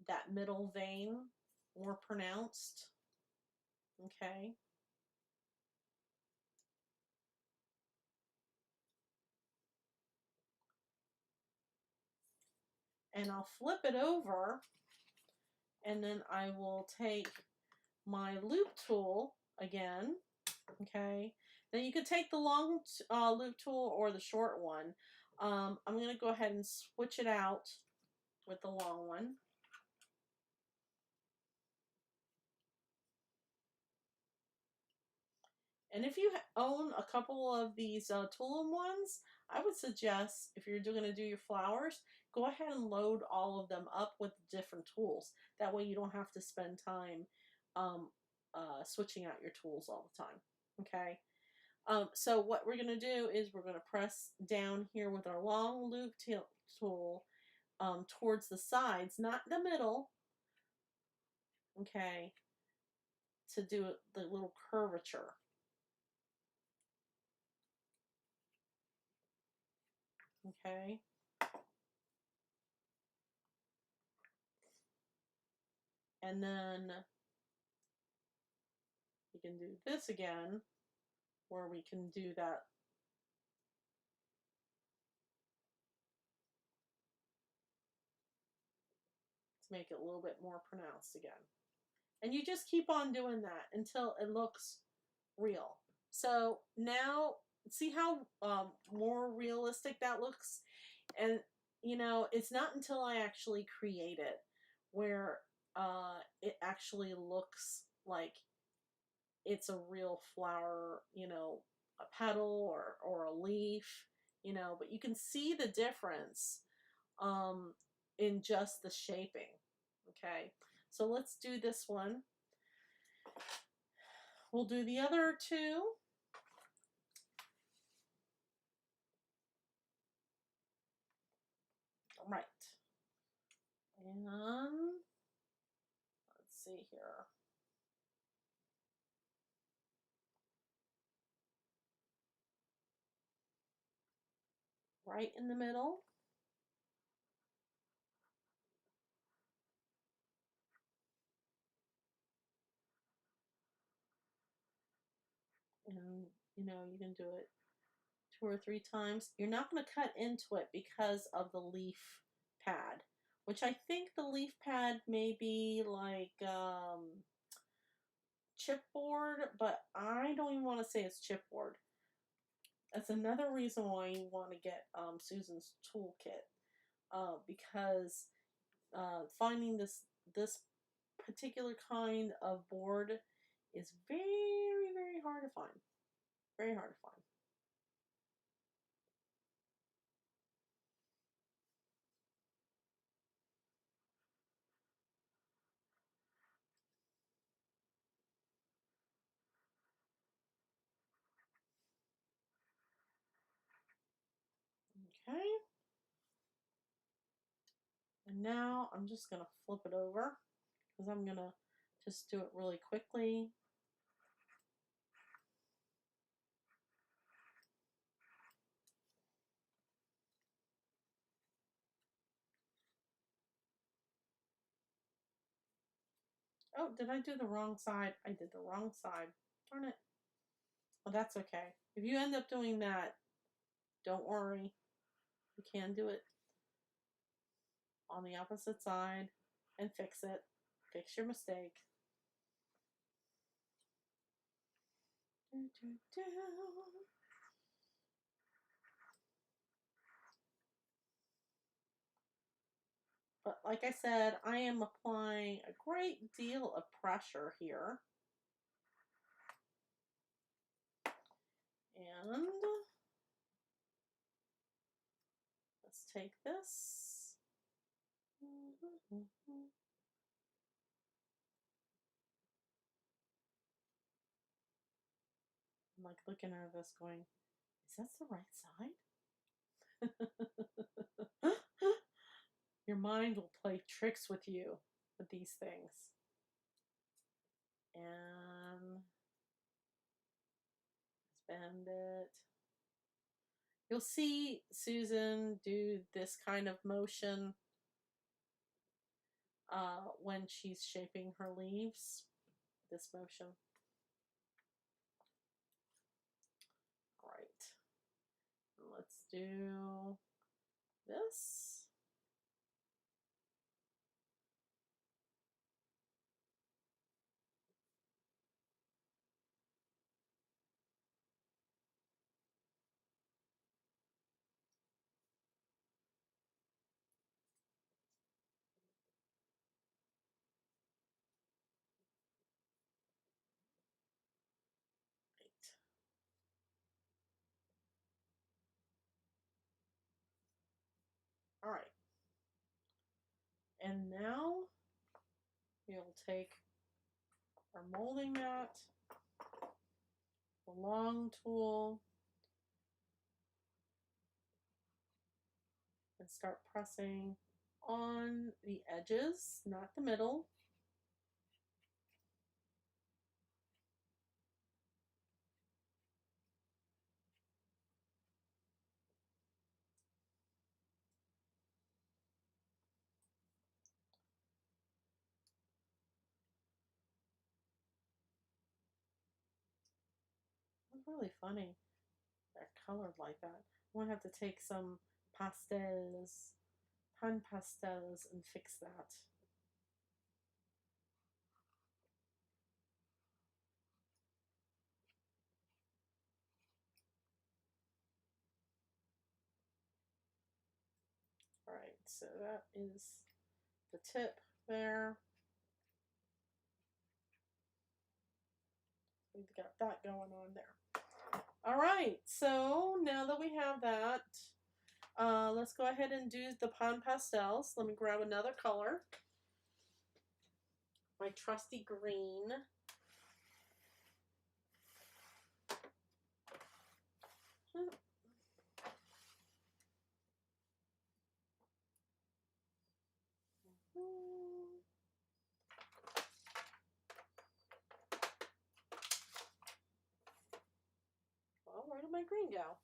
that middle vein more pronounced. Okay. And I'll flip it over and then I will take my loop tool again. Okay. Then you can take the long loop tool or the short one. I'm going to go ahead and switch it out with the long one. And if you own a couple of these Tulum ones, I would suggest if you're going to do your flowers, go ahead and load all of them up with different tools. That way you don't have to spend time switching out your tools all the time. Okay. So what we're going to do is we're going to press down here with our long loop tool towards the sides, not the middle. Okay. To do the little curvature. Okay. And then we can do this again, where we can do that. To make it a little bit more pronounced again. And you just keep on doing that until it looks real. So now, see how more realistic that looks? And, you know, it's not until I actually create it where it actually looks like it's a real flower, you know, a petal or a leaf, you know, but you can see the difference in just the shaping. Okay, so let's do this one. We'll do the other two. All right. And let's see here. Right in the middle. And, you know, you can do it 2 or 3 times. You're not going to cut into it because of the leaf pad, which I think the leaf pad may be like chipboard, but I don't even want to say it's chipboard. That's another reason why you want to get Susan's toolkit, because finding this particular kind of board is very, very hard to find. Very hard to find. Okay. And now I'm just going to flip it over because I'm going to just do it really quickly. Oh, did I do the wrong side? I did the wrong side. Darn it. Well, that's okay. If you end up doing that, don't worry. You can do it on the opposite side and fix it. Fix your mistake. But like I said, I am applying a great deal of pressure here. And let's take this. I'm like looking at this going, is that the right side? Your mind will play tricks with you with these things. And bend it. You'll see Susan do this kind of motion when she's shaping her leaves. This motion. Right. Let's do this. All right. And now you'll take our molding mat, the long tool, and start pressing on the edges, not the middle. It's really funny. They're colored like that. I'm gonna have to take some pastels, pan pastels, and fix that. All right, so that is the tip there. We've got that going on there. All right, so now that we have that, let's go ahead and do the pan pastels. Let me grab another color. My trusty green. Well, where did my green go?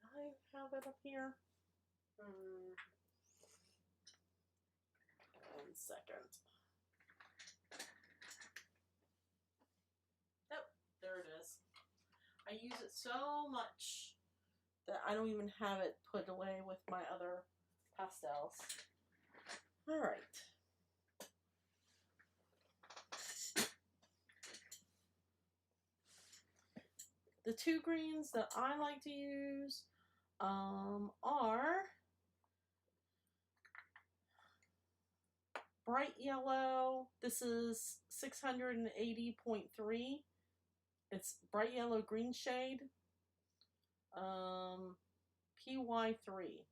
Did I have it up here? One second. Nope, there it is. I use it so much that I don't even have it put away with my other pastels. All right. The two greens that I like to use are bright yellow. This is 680.3. It's bright yellow green shade. PY3.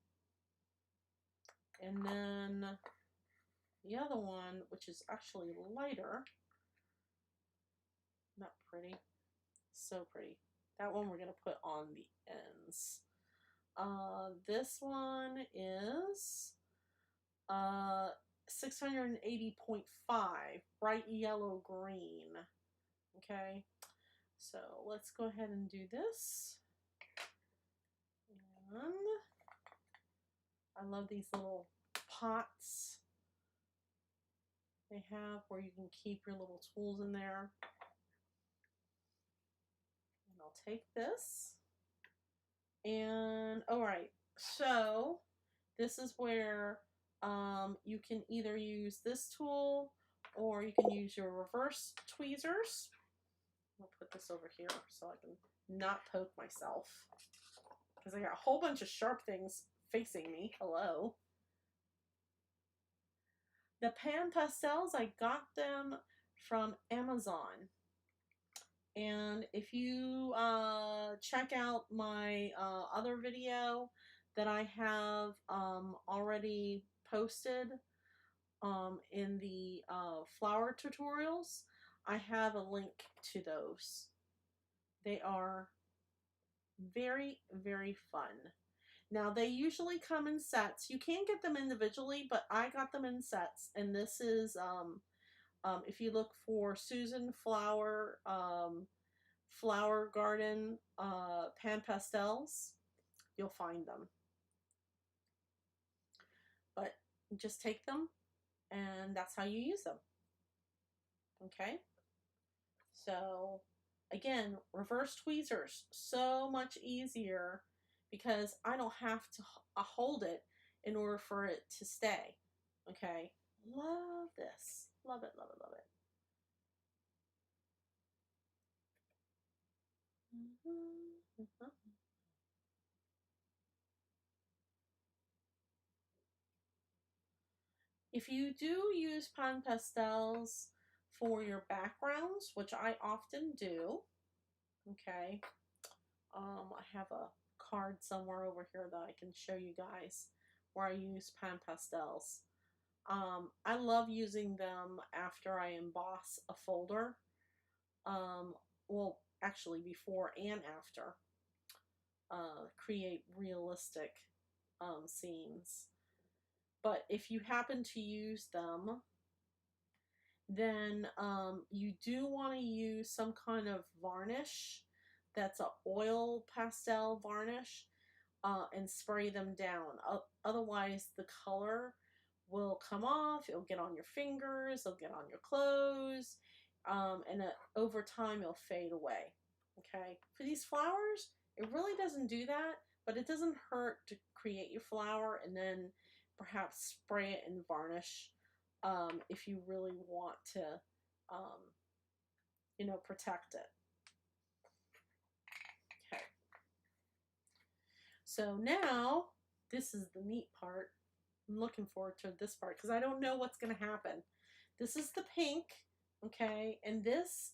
And then the other one, which is actually lighter. Not pretty. So pretty. That one we're going to put on the ends. This one is 680.5, bright yellow green. Okay, so let's go ahead and do this. And I love these little pots they have where you can keep your little tools in there. And I'll take this. And all right, so this is where you can either use this tool or you can use your reverse tweezers. I'll put this over here so I can not poke myself, because I got a whole bunch of sharp things facing me. Hello. The pan pastels, I got them from Amazon. And if you check out my other video that I have already posted in the flower tutorials, I have a link to those. They are very, very fun. Now, they usually come in sets. You can get them individually, but I got them in sets. And this is, if you look for Susan Flower, Flower Garden pan pastels, you'll find them. But just take them, and that's how you use them. Okay? So, again, reverse tweezers, so much easier because I don't have to hold it in order for it to stay. Okay? Love this. Love it, love it, love it. If you do use pan pastels for your backgrounds, which I often do, okay, I have a card somewhere over here that I can show you guys where I use pan pastels. I love using them after I emboss a folder. Well, actually before and after. Create realistic scenes. But if you happen to use them, then you do want to use some kind of varnish that's an oil pastel varnish, and spray them down. Otherwise, the color will come off. It'll get on your fingers. It'll get on your clothes. And over time, it'll fade away. Okay? For these flowers, it really doesn't do that, but it doesn't hurt to create your flower and then perhaps spray it in varnish if you really want to, protect it. Okay. So now, this is the neat part. I'm looking forward to this part because I don't know what's going to happen. This is the pink, okay? And this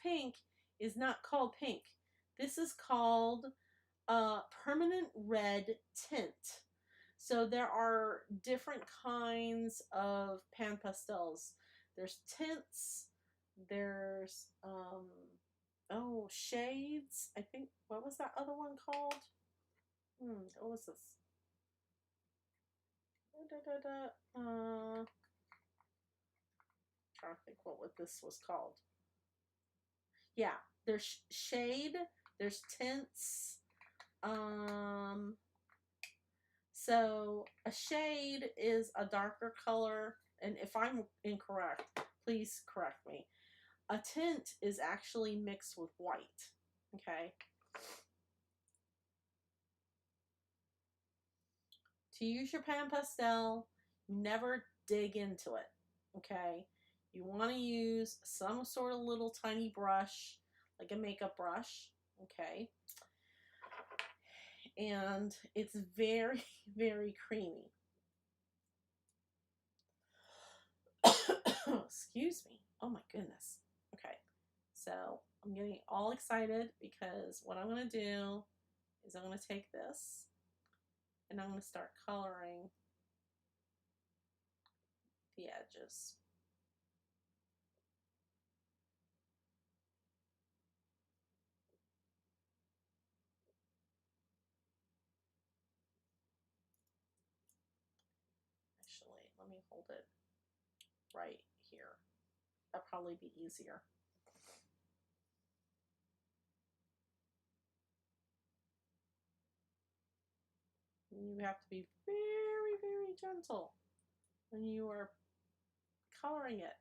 pink is not called pink. This is called permanent red tint. So there are different kinds of pan pastels. There's tints, there's shades. I think, what was that other one called? What was this? Trying to think what this was called. Yeah, there's shade, there's tints. So a shade is a darker color, and if I'm incorrect, please correct me. A tint is actually mixed with white. Okay. To use your pan pastel, never dig into it. Okay. You want to use some sort of little tiny brush, like a makeup brush. Okay. And it's very, very creamy. Excuse me. Oh my goodness. Okay. So I'm getting all excited because what I'm going to do is I'm going to take this and I'm going to start coloring the edges. Actually, let me hold it right here. That'll probably be easier. You have to be very, very gentle when you are coloring it.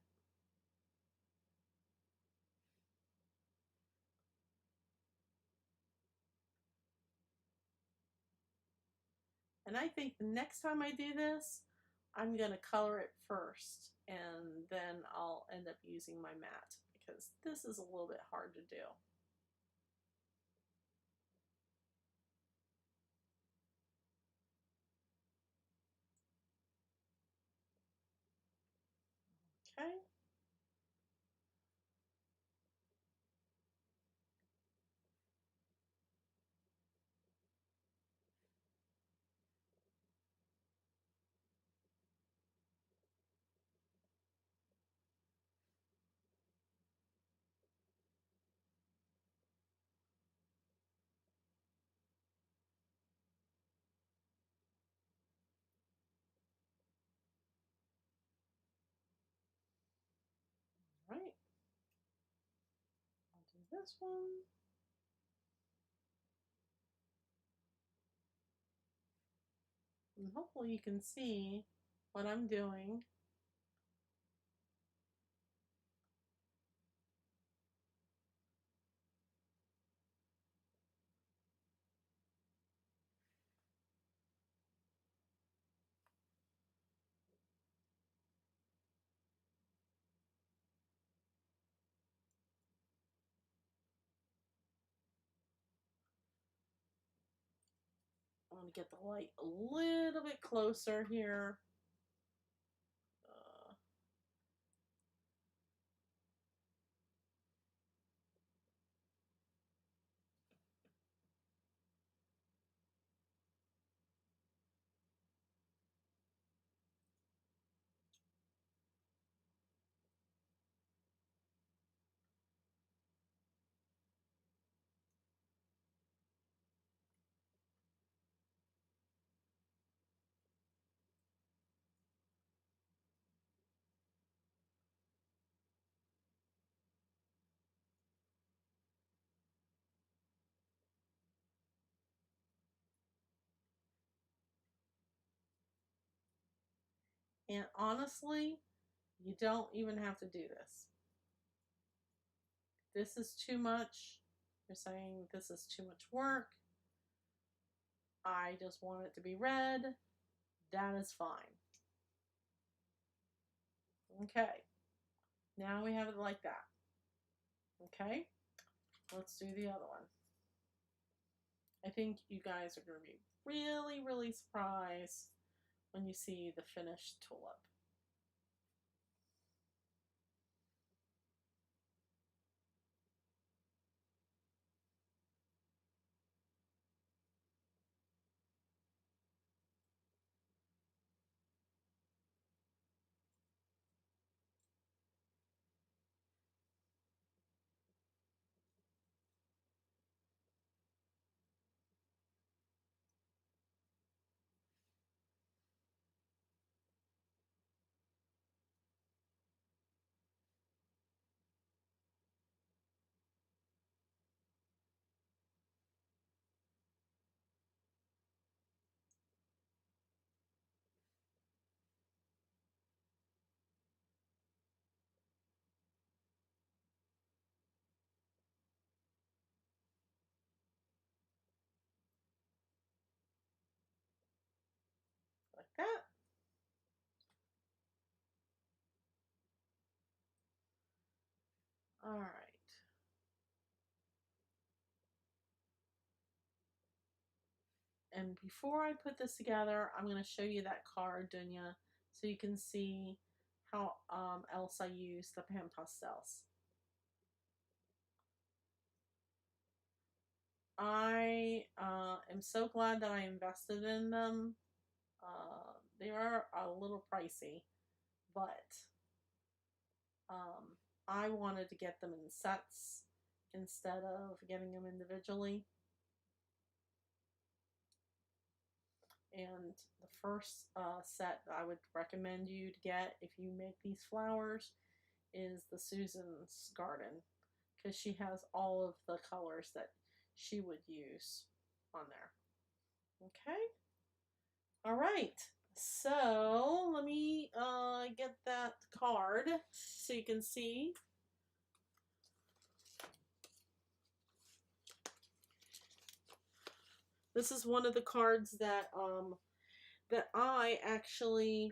And I think the next time I do this, I'm going to color it first, and then I'll end up using my matte, because this is a little bit hard to do. Okay. All right. I'll do this one. And hopefully you can see what I'm doing. I'm going to get the light a little bit closer here. And honestly, you don't even have to do this. This is too much. You're saying this is too much work. I just want it to be red. That is fine. Okay. Now we have it like that. Okay. Let's do the other one. I think you guys are going to be really, really surprised when you see the finished tulip. Like that. All right. And before I put this together, I'm going to show you that card, Dunya, so you can see how else I use the Pan Pastels. I am so glad that I invested in them. They are a little pricey, but I wanted to get them in sets instead of getting them individually. And the first set that I would recommend you to get if you make these flowers is the Susan's Garden, because she has all of the colors that she would use on there. Okay. All right. So let me get that card so you can see. This is one of the cards that I actually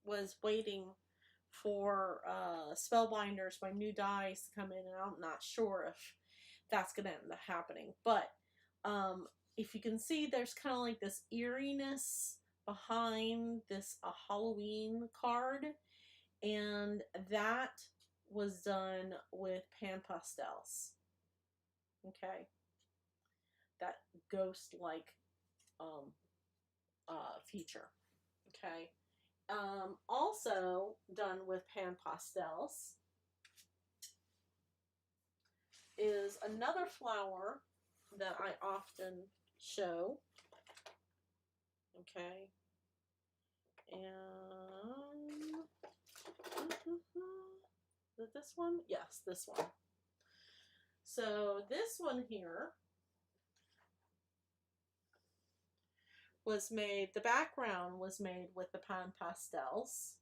was waiting for Spellbinders, my new dies to come in, and I'm not sure if that's going to end up happening. But if you can see, there's kind of like this eeriness behind this Halloween card, and that was done with Pan Pastels. Okay, that ghost-like feature. Okay, also done with Pan Pastels is another flower that I often show. Okay, and is it this one? Yes, this one. So this one here was made, the background was made with the Pan Pastels.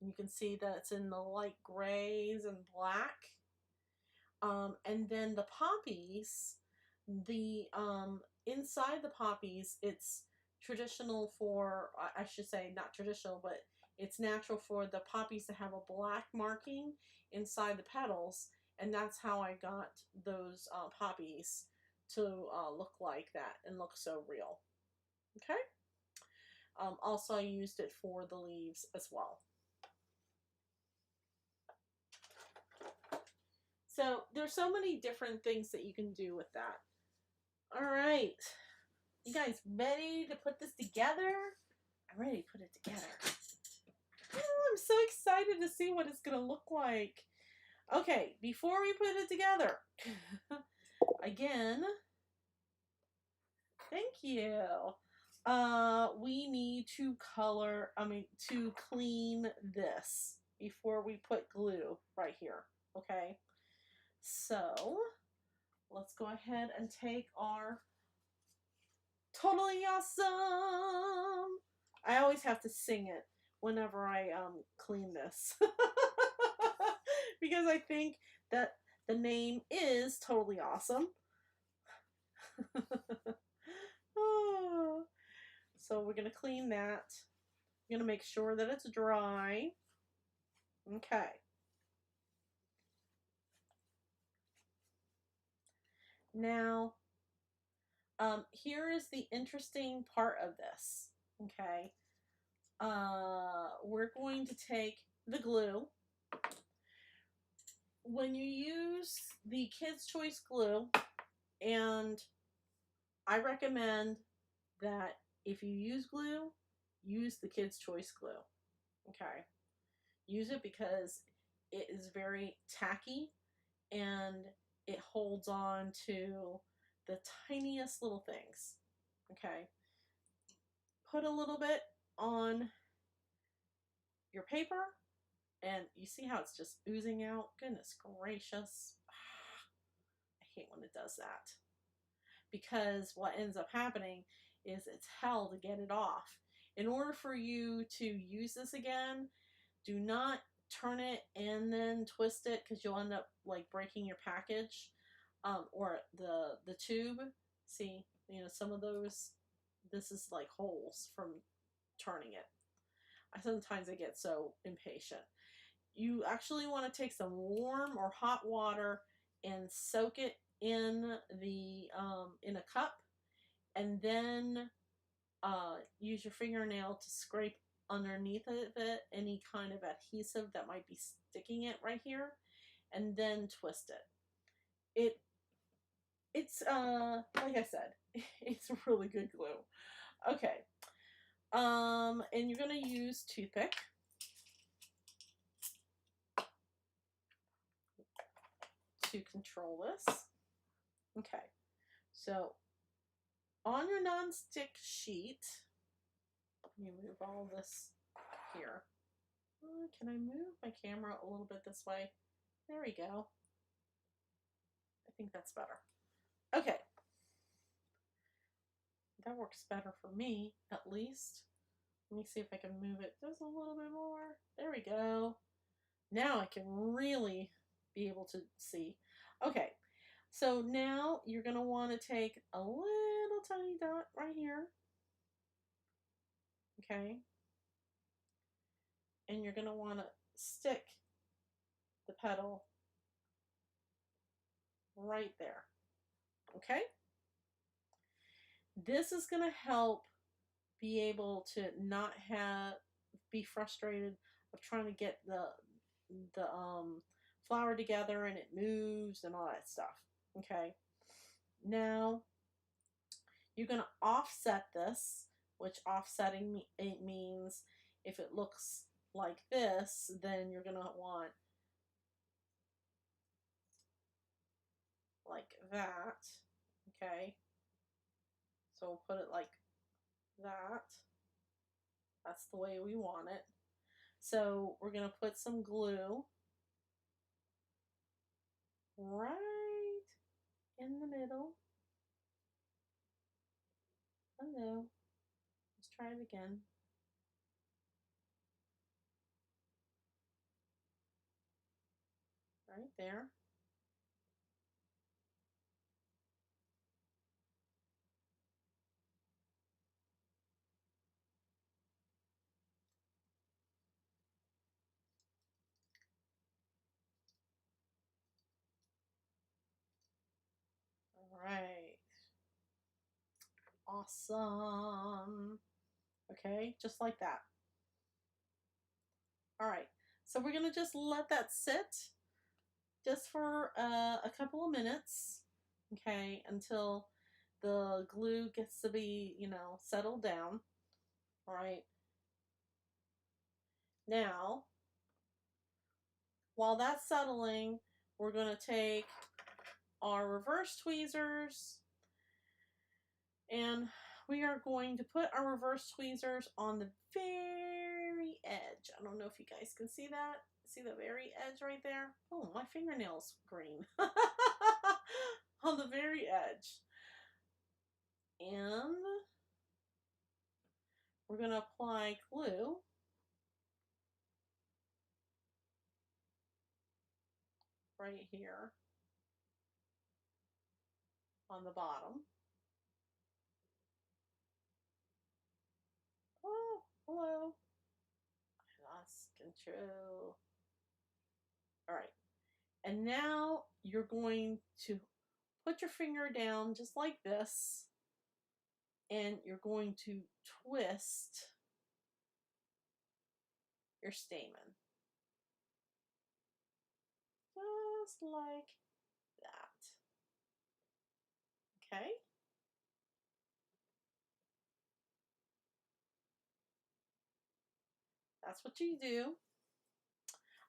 You can see that it's in the light grays and black. And then the poppies, the inside the poppies, it's traditional for, I should say not traditional, but it's natural for the poppies to have a black marking inside the petals, and that's how I got those poppies to look like that and look so real. Okay. Also, I used it for the leaves as well. So there's so many different things that you can do with that. All right. You guys ready to put this together? I'm ready to put it together. Oh, I'm so excited to see what it's going to look like. Okay, before we put it together, again, thank you. We need to to clean this before we put glue right here. Okay, so let's go ahead and take our Totally Awesome. I always have to sing it whenever I clean this because I think that the name is Totally Awesome. Oh. So we're going to clean that. We're going to make sure that it's dry. Okay. Now, here is the interesting part of this. Okay. We're going to take the glue. When you use the Kids' Choice glue, and I recommend that if you use glue, use the Kids' Choice glue. Okay. Use it because it is very tacky and it holds on to the tiniest little things. Okay. Put a little bit on your paper, and you see how it's just oozing out? Goodness gracious. I hate when it does that. Because what ends up happening is it's hell to get it off. In order for you to use this again, do not turn it and then twist it, because you'll end up like breaking your package or the tube. See, some of those, this is like holes from turning it. Sometimes I get so impatient. You actually want to take some warm or hot water and soak it in the in a cup, and then use your fingernail to scrape underneath of it any kind of adhesive that might be sticking it right here, and then twist it. It's like I said, it's really good glue. Okay. And you're gonna use toothpick to control this. Okay. So on your non-stick sheet, let me move all this here. Can I move my camera a little bit this way? There we go. I think that's better. Okay. That works better for me, at least. Let me see if I can move it just a little bit more. There we go. Now I can really be able to see. Okay. So now you're going to want to take a little tiny dot right here. okay? And you're going to want to stick the petal right there, okay? This is going to help be able to not be frustrated of trying to get the flower together and it moves and all that stuff, okay? Now you're going to offset this, which offsetting it means if it looks like this, then you're going to want like that, okay? So we'll put it like that. That's the way we want it. So we're going to put some glue right in the middle. Hello. Let's try it again. Right there. All right. Awesome. Okay, just like that. All right. So we're going to just let that sit just for a couple of minutes, okay, until the glue gets to be, settled down. All right. Now, while that's settling, we're going to take our reverse tweezers and we are going to put our reverse tweezers on the very edge. I don't know if you guys can see that. See the very edge right there? Oh, my fingernail's green. On the very edge. And we're going to apply glue right here on the bottom. Oh, hello. I lost control. All right. And now you're going to put your finger down just like this. And you're going to twist your stamen. Just like that. Okay? That's what you do.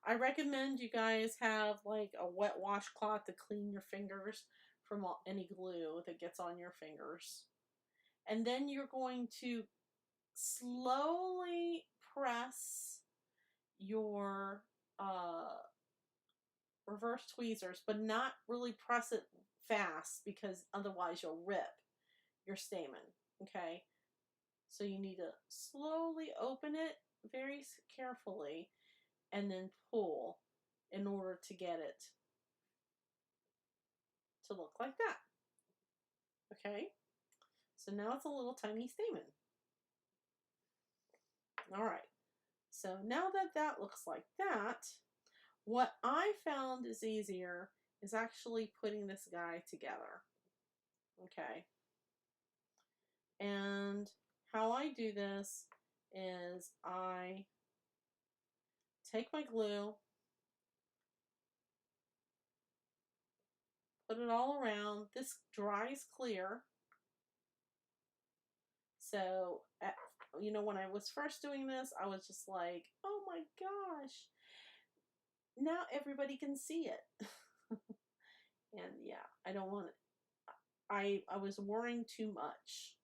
I recommend you guys have like a wet washcloth to clean your fingers from any glue that gets on your fingers. And then you're going to slowly press your reverse tweezers, but not really press it fast because otherwise you'll rip your stamen, okay? So you need to slowly open it very carefully and then pull in order to get it to look like that. Okay? So now it's a little tiny stamen. All right. So now that that looks like that, what I found is easier is actually putting this guy together. Okay? And how I do this is I take my glue, put it all around. This dries clear. So, when I was first doing this, I was just like, oh my gosh, now everybody can see it. And yeah, I don't want it. I was worrying too much,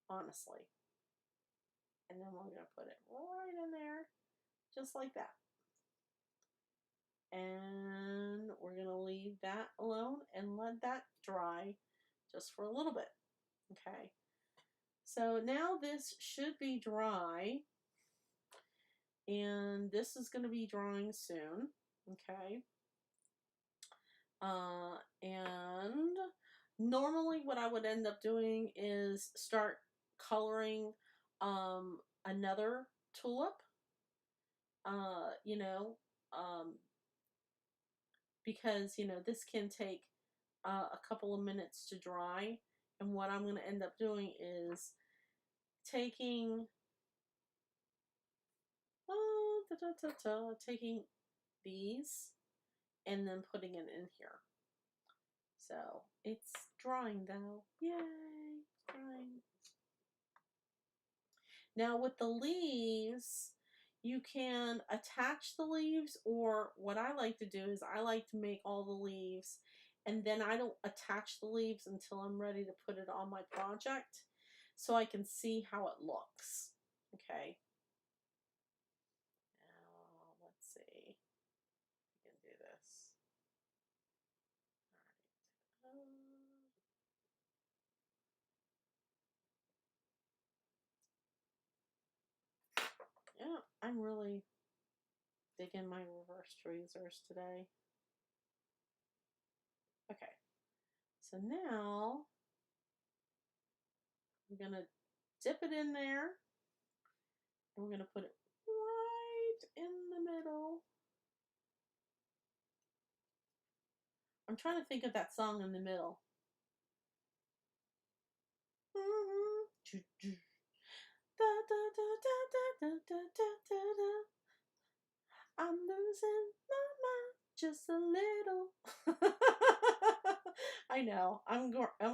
honestly. And then we're going to put it right in there, just like that. And we're going to leave that alone and let that dry just for a little bit. Okay. So now this should be dry. And this is going to be drying soon. Okay. And normally what I would end up doing is start coloring another tulip, you know, because, you know, this can take a couple of minutes to dry. And what I'm going to end up doing is taking, taking these and then putting it in here. So it's drying though. Yay, it's drying. Now with the leaves, you can attach the leaves, or what I like to do is I like to make all the leaves and then I don't attach the leaves until I'm ready to put it on my project so I can see how it looks. Okay. Now, let's see if we can do this. All right. Yeah, I'm really digging my reverse tweezers today. Okay, so now I'm gonna dip it in there. And we're gonna put it right in the middle. I'm trying to think of that song in the middle. I'm losing my mind just a little. I know. I'm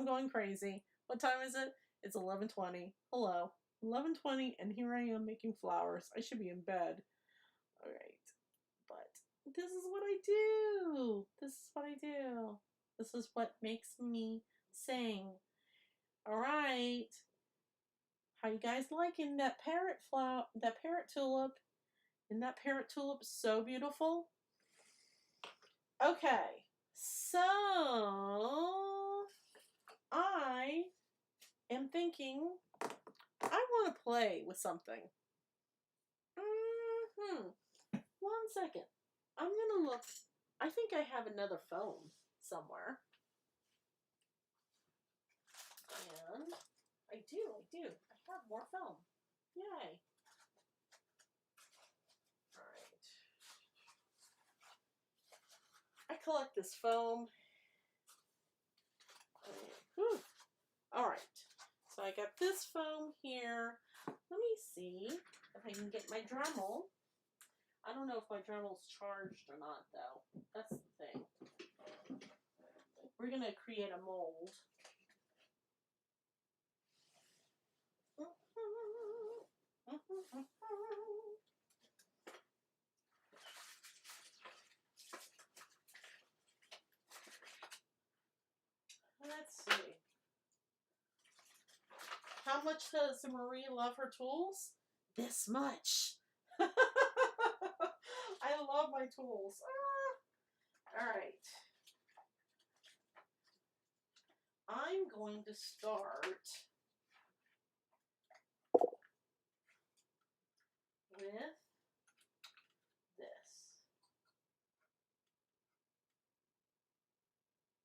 going crazy. What time is it? It's 11:20. Hello. 11:20 and here I am making flowers. I should be in bed. All right. But this is what I do. This is what I do. This is what makes me sing. All right. How you guys liking that parrot flower, that parrot tulip? Isn't that parrot tulip so beautiful? Okay, so I am thinking I want to play with something. One second. I'm going to look. I think I have another phone somewhere. And I do. I have more foam. Yay. Alright. I collect this foam. Alright. So I got this foam here. Let me see if I can get my Dremel. I don't know if my Dremel's charged or not, though. That's the thing. We're going to create a mold. Let's see. How much does Marie love her tools? This much. I love my tools. All right. I'm going to start with this.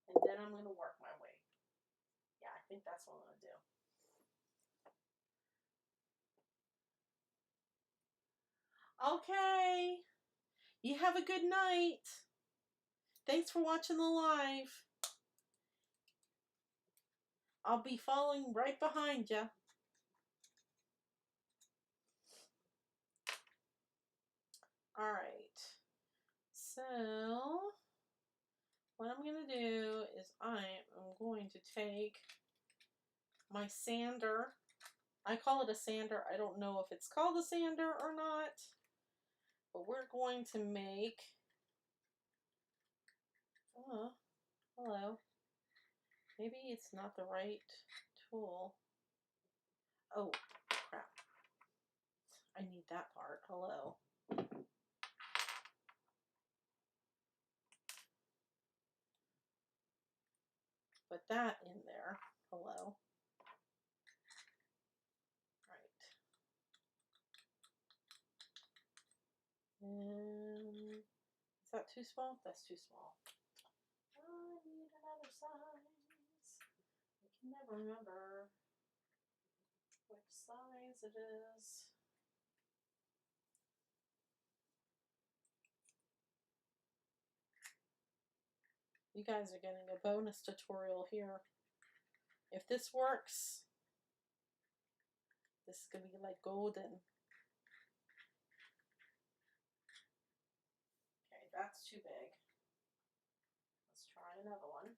And then I'm going to work my way. Yeah, I think that's what I'm going to do. Okay. You have a good night. Thanks for watching the live. I'll be following right behind you. All right. So, what I'm going to do is I am going to take my sander. I call it a sander. I don't know if it's called a sander or not. But we're going to make... Oh, hello. Maybe it's not the right tool. Oh, crap. I need that part. Hello. Put that in there. Hello. Right. And is that too small? That's too small. I need another size. I can never remember which size it is. You guys are getting a bonus tutorial here. If this works, this is going to be like golden. Okay, that's too big. Let's try another one.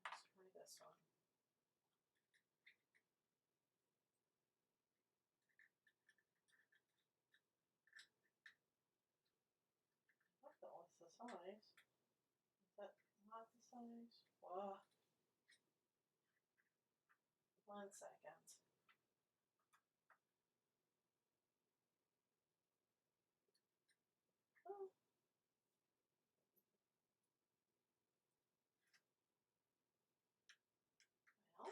Let's try this one. That was the size. Is that not the size? Whoa. 1 second. Oh. Well.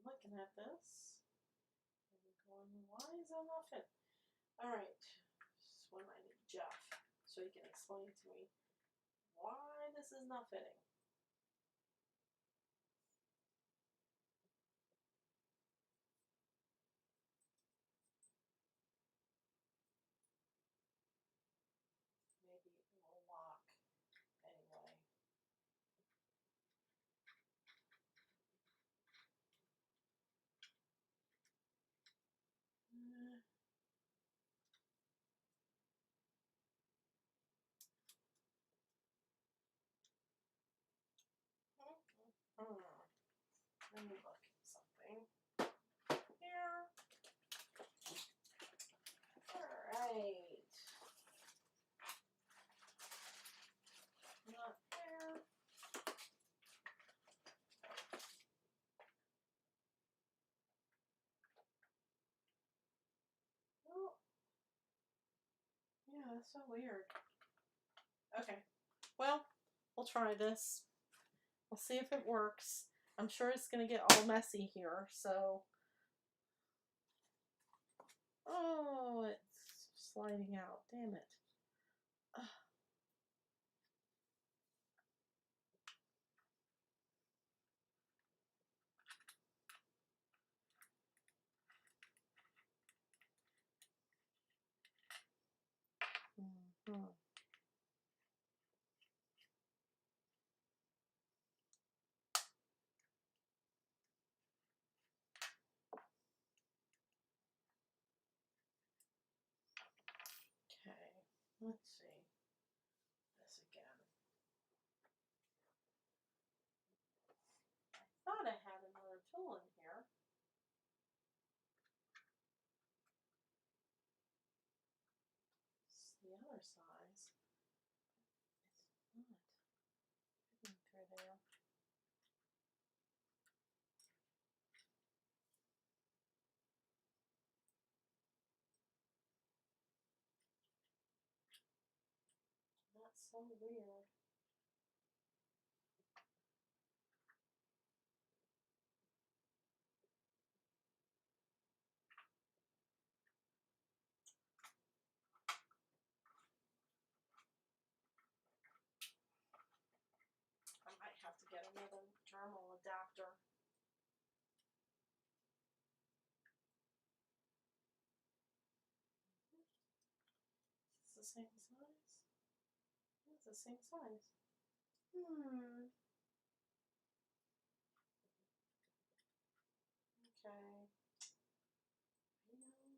I'm looking at this and going, why is that not fit? Alright, this is when I need Jeff so he can explain to me why this is not fitting. Maybe it will lock anyway. Let me look at something here. Alright. Not there. Oh. Yeah, that's so weird. Okay. Well, we'll try this. We'll see if it works. I'm sure it's going to get all messy here, so... Oh, it's sliding out. Damn it. Ugh. Mm-hmm. Okay, let's see this again. I thought I had another tool in here. It's the other size. It's not fitting through there. That's so weird. I might have to get another Dremel adapter. Is this the same size? It's the same size. Okay. Let's see.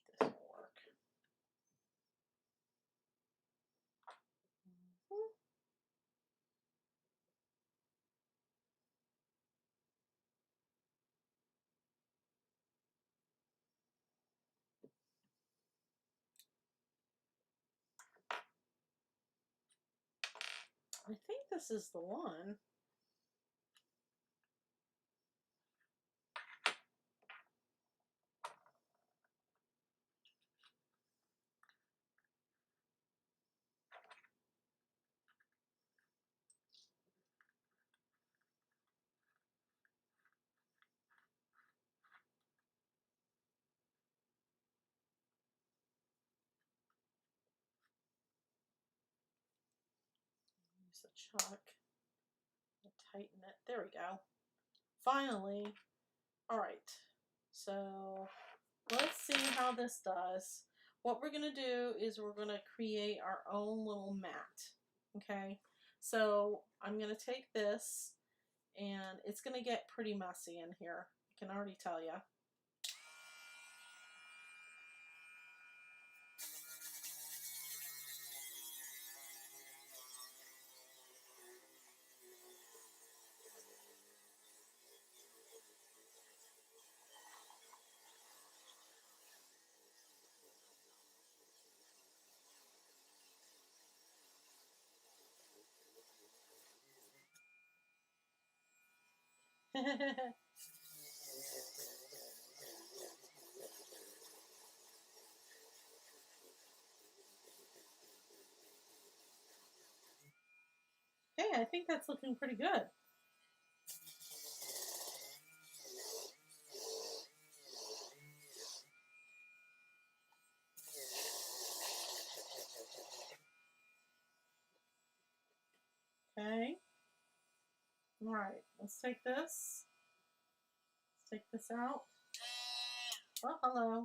This will work. this is the one. Use the chalk and tighten it. There we go. Finally. All right. So let's see how this does. What we're going to do is we're going to create our own little mat. Okay. So I'm going to take this, and it's going to get pretty messy in here. I can already tell you. Hey, I think that's looking pretty good. Okay. All right, let's take this. Let's take this out. Oh, hello.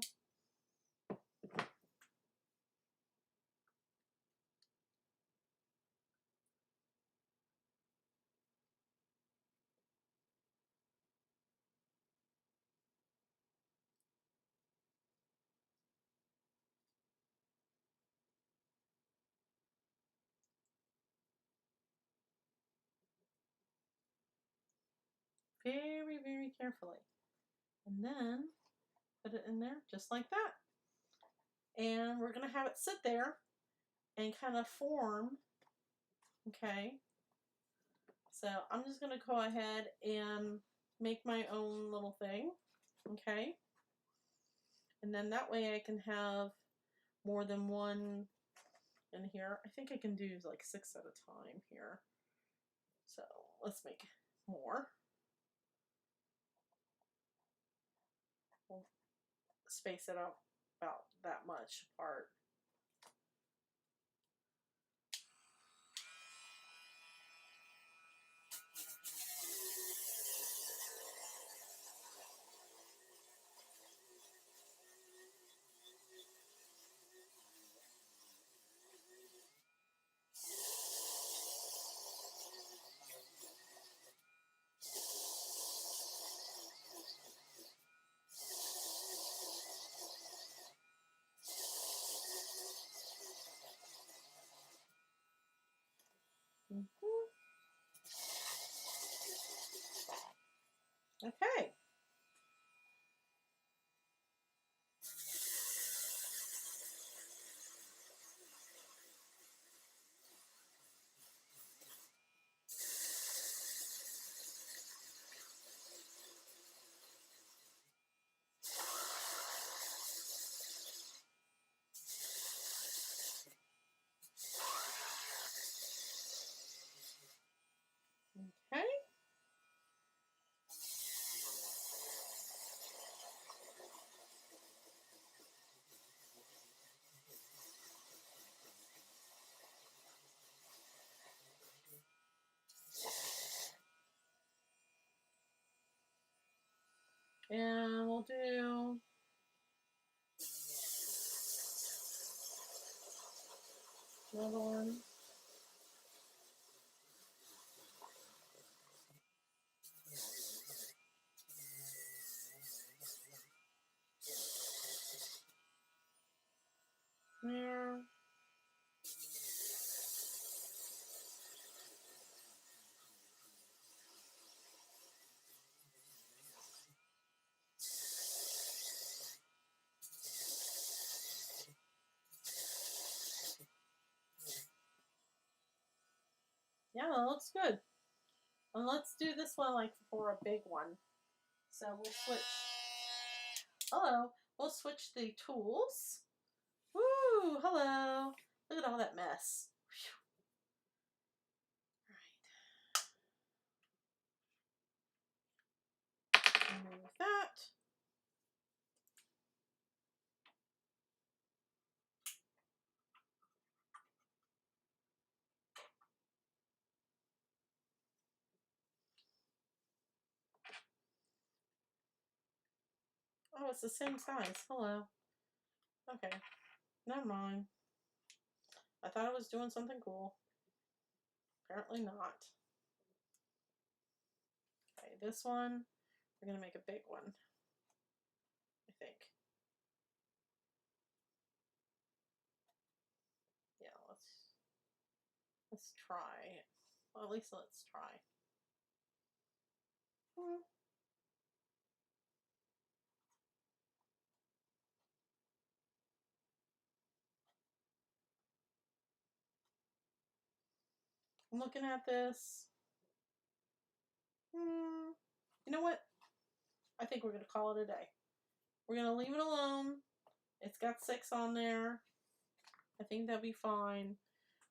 Very, very carefully. And then put it in there just like that. And we're going to have it sit there and kind of form. Okay. So I'm just going to go ahead and make my own little thing. Okay. And then that way I can have more than one in here. I think I can do like 6 at a time here. So let's make more. We'll space it out about that much apart. Okay. Okay. And we'll do another one. There. that looks good. And let's do this one like for a big one. So we'll switch. Hello. We'll switch the tools. Woo! Hello. Look at all that mess. All right. Remove that. Oh, it's the same size. Hello. Okay. Never mind. I thought I was doing something cool. Apparently not. Okay, this one, we're going to make a big one, I think. Yeah, let's try. Well, at least let's try. I'm looking at this. You know what? I think we're going to call it a day. We're going to leave it alone. It's got 6 on there. I think that'll be fine.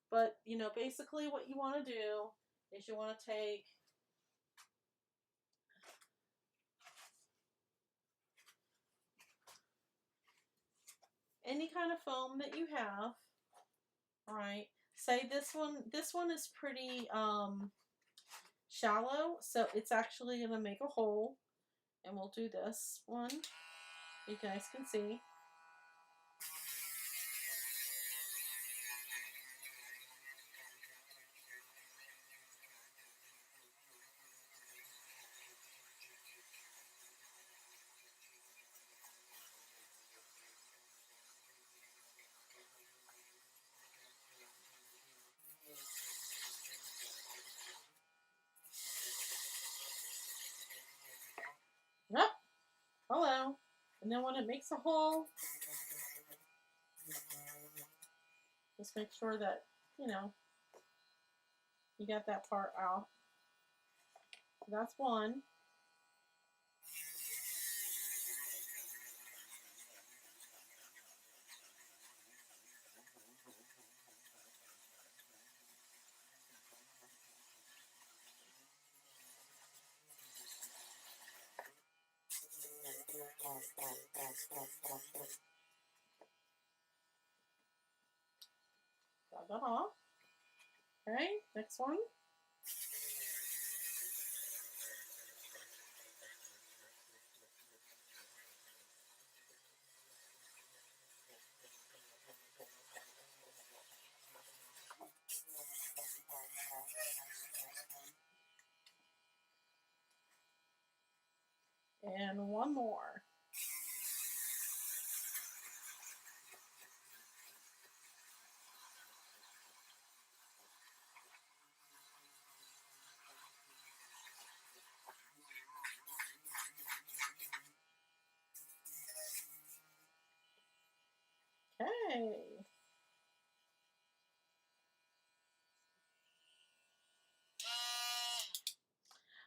But, you know, basically what you want to do is you want to take any kind of foam that you have. All right. Say this one is pretty shallow, so it's actually going to make a hole. And we'll do this one. You guys can see. Yep. Hello. And then when it makes a hole, just make sure that, you know, you got that part out. That's one. Got that off. Okay, next one. And one more. Okay.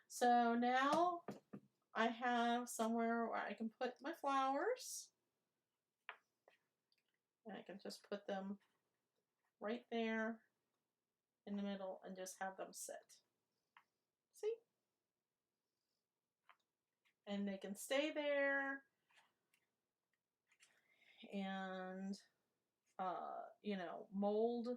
So now I have somewhere where I can put my flowers. And I can just put them right there in the middle and just have them sit. See? And they can stay there and, you know, mold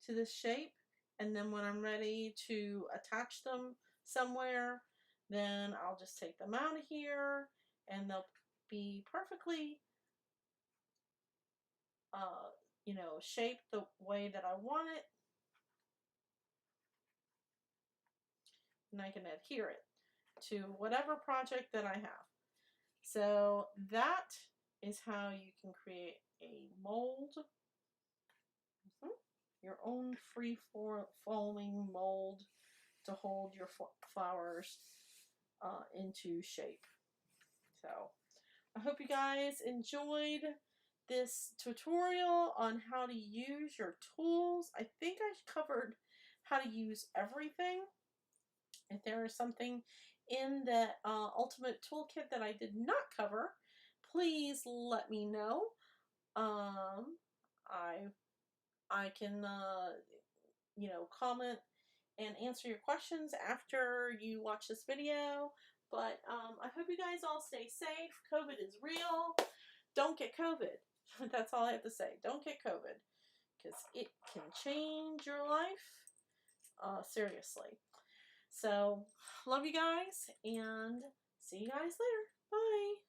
to this shape. And then when I'm ready to attach them somewhere, then I'll just take them out of here and they'll be perfectly, you know, shaped the way that I want it. And I can adhere it to whatever project that I have. So that is how you can create a mold. Your own free foaming mold to hold your flowers into shape. So I hope you guys enjoyed this tutorial on how to use your tools. I think I covered how to use everything. If there is something in the Ultimate Toolkit that I did not cover, please let me know. I can comment and answer your questions after you watch this video. But I hope you guys all stay safe. COVID is real. Don't get COVID. That's all I have to say. Don't get COVID, because it can change your life. Seriously. So, love you guys, and see you guys later. Bye.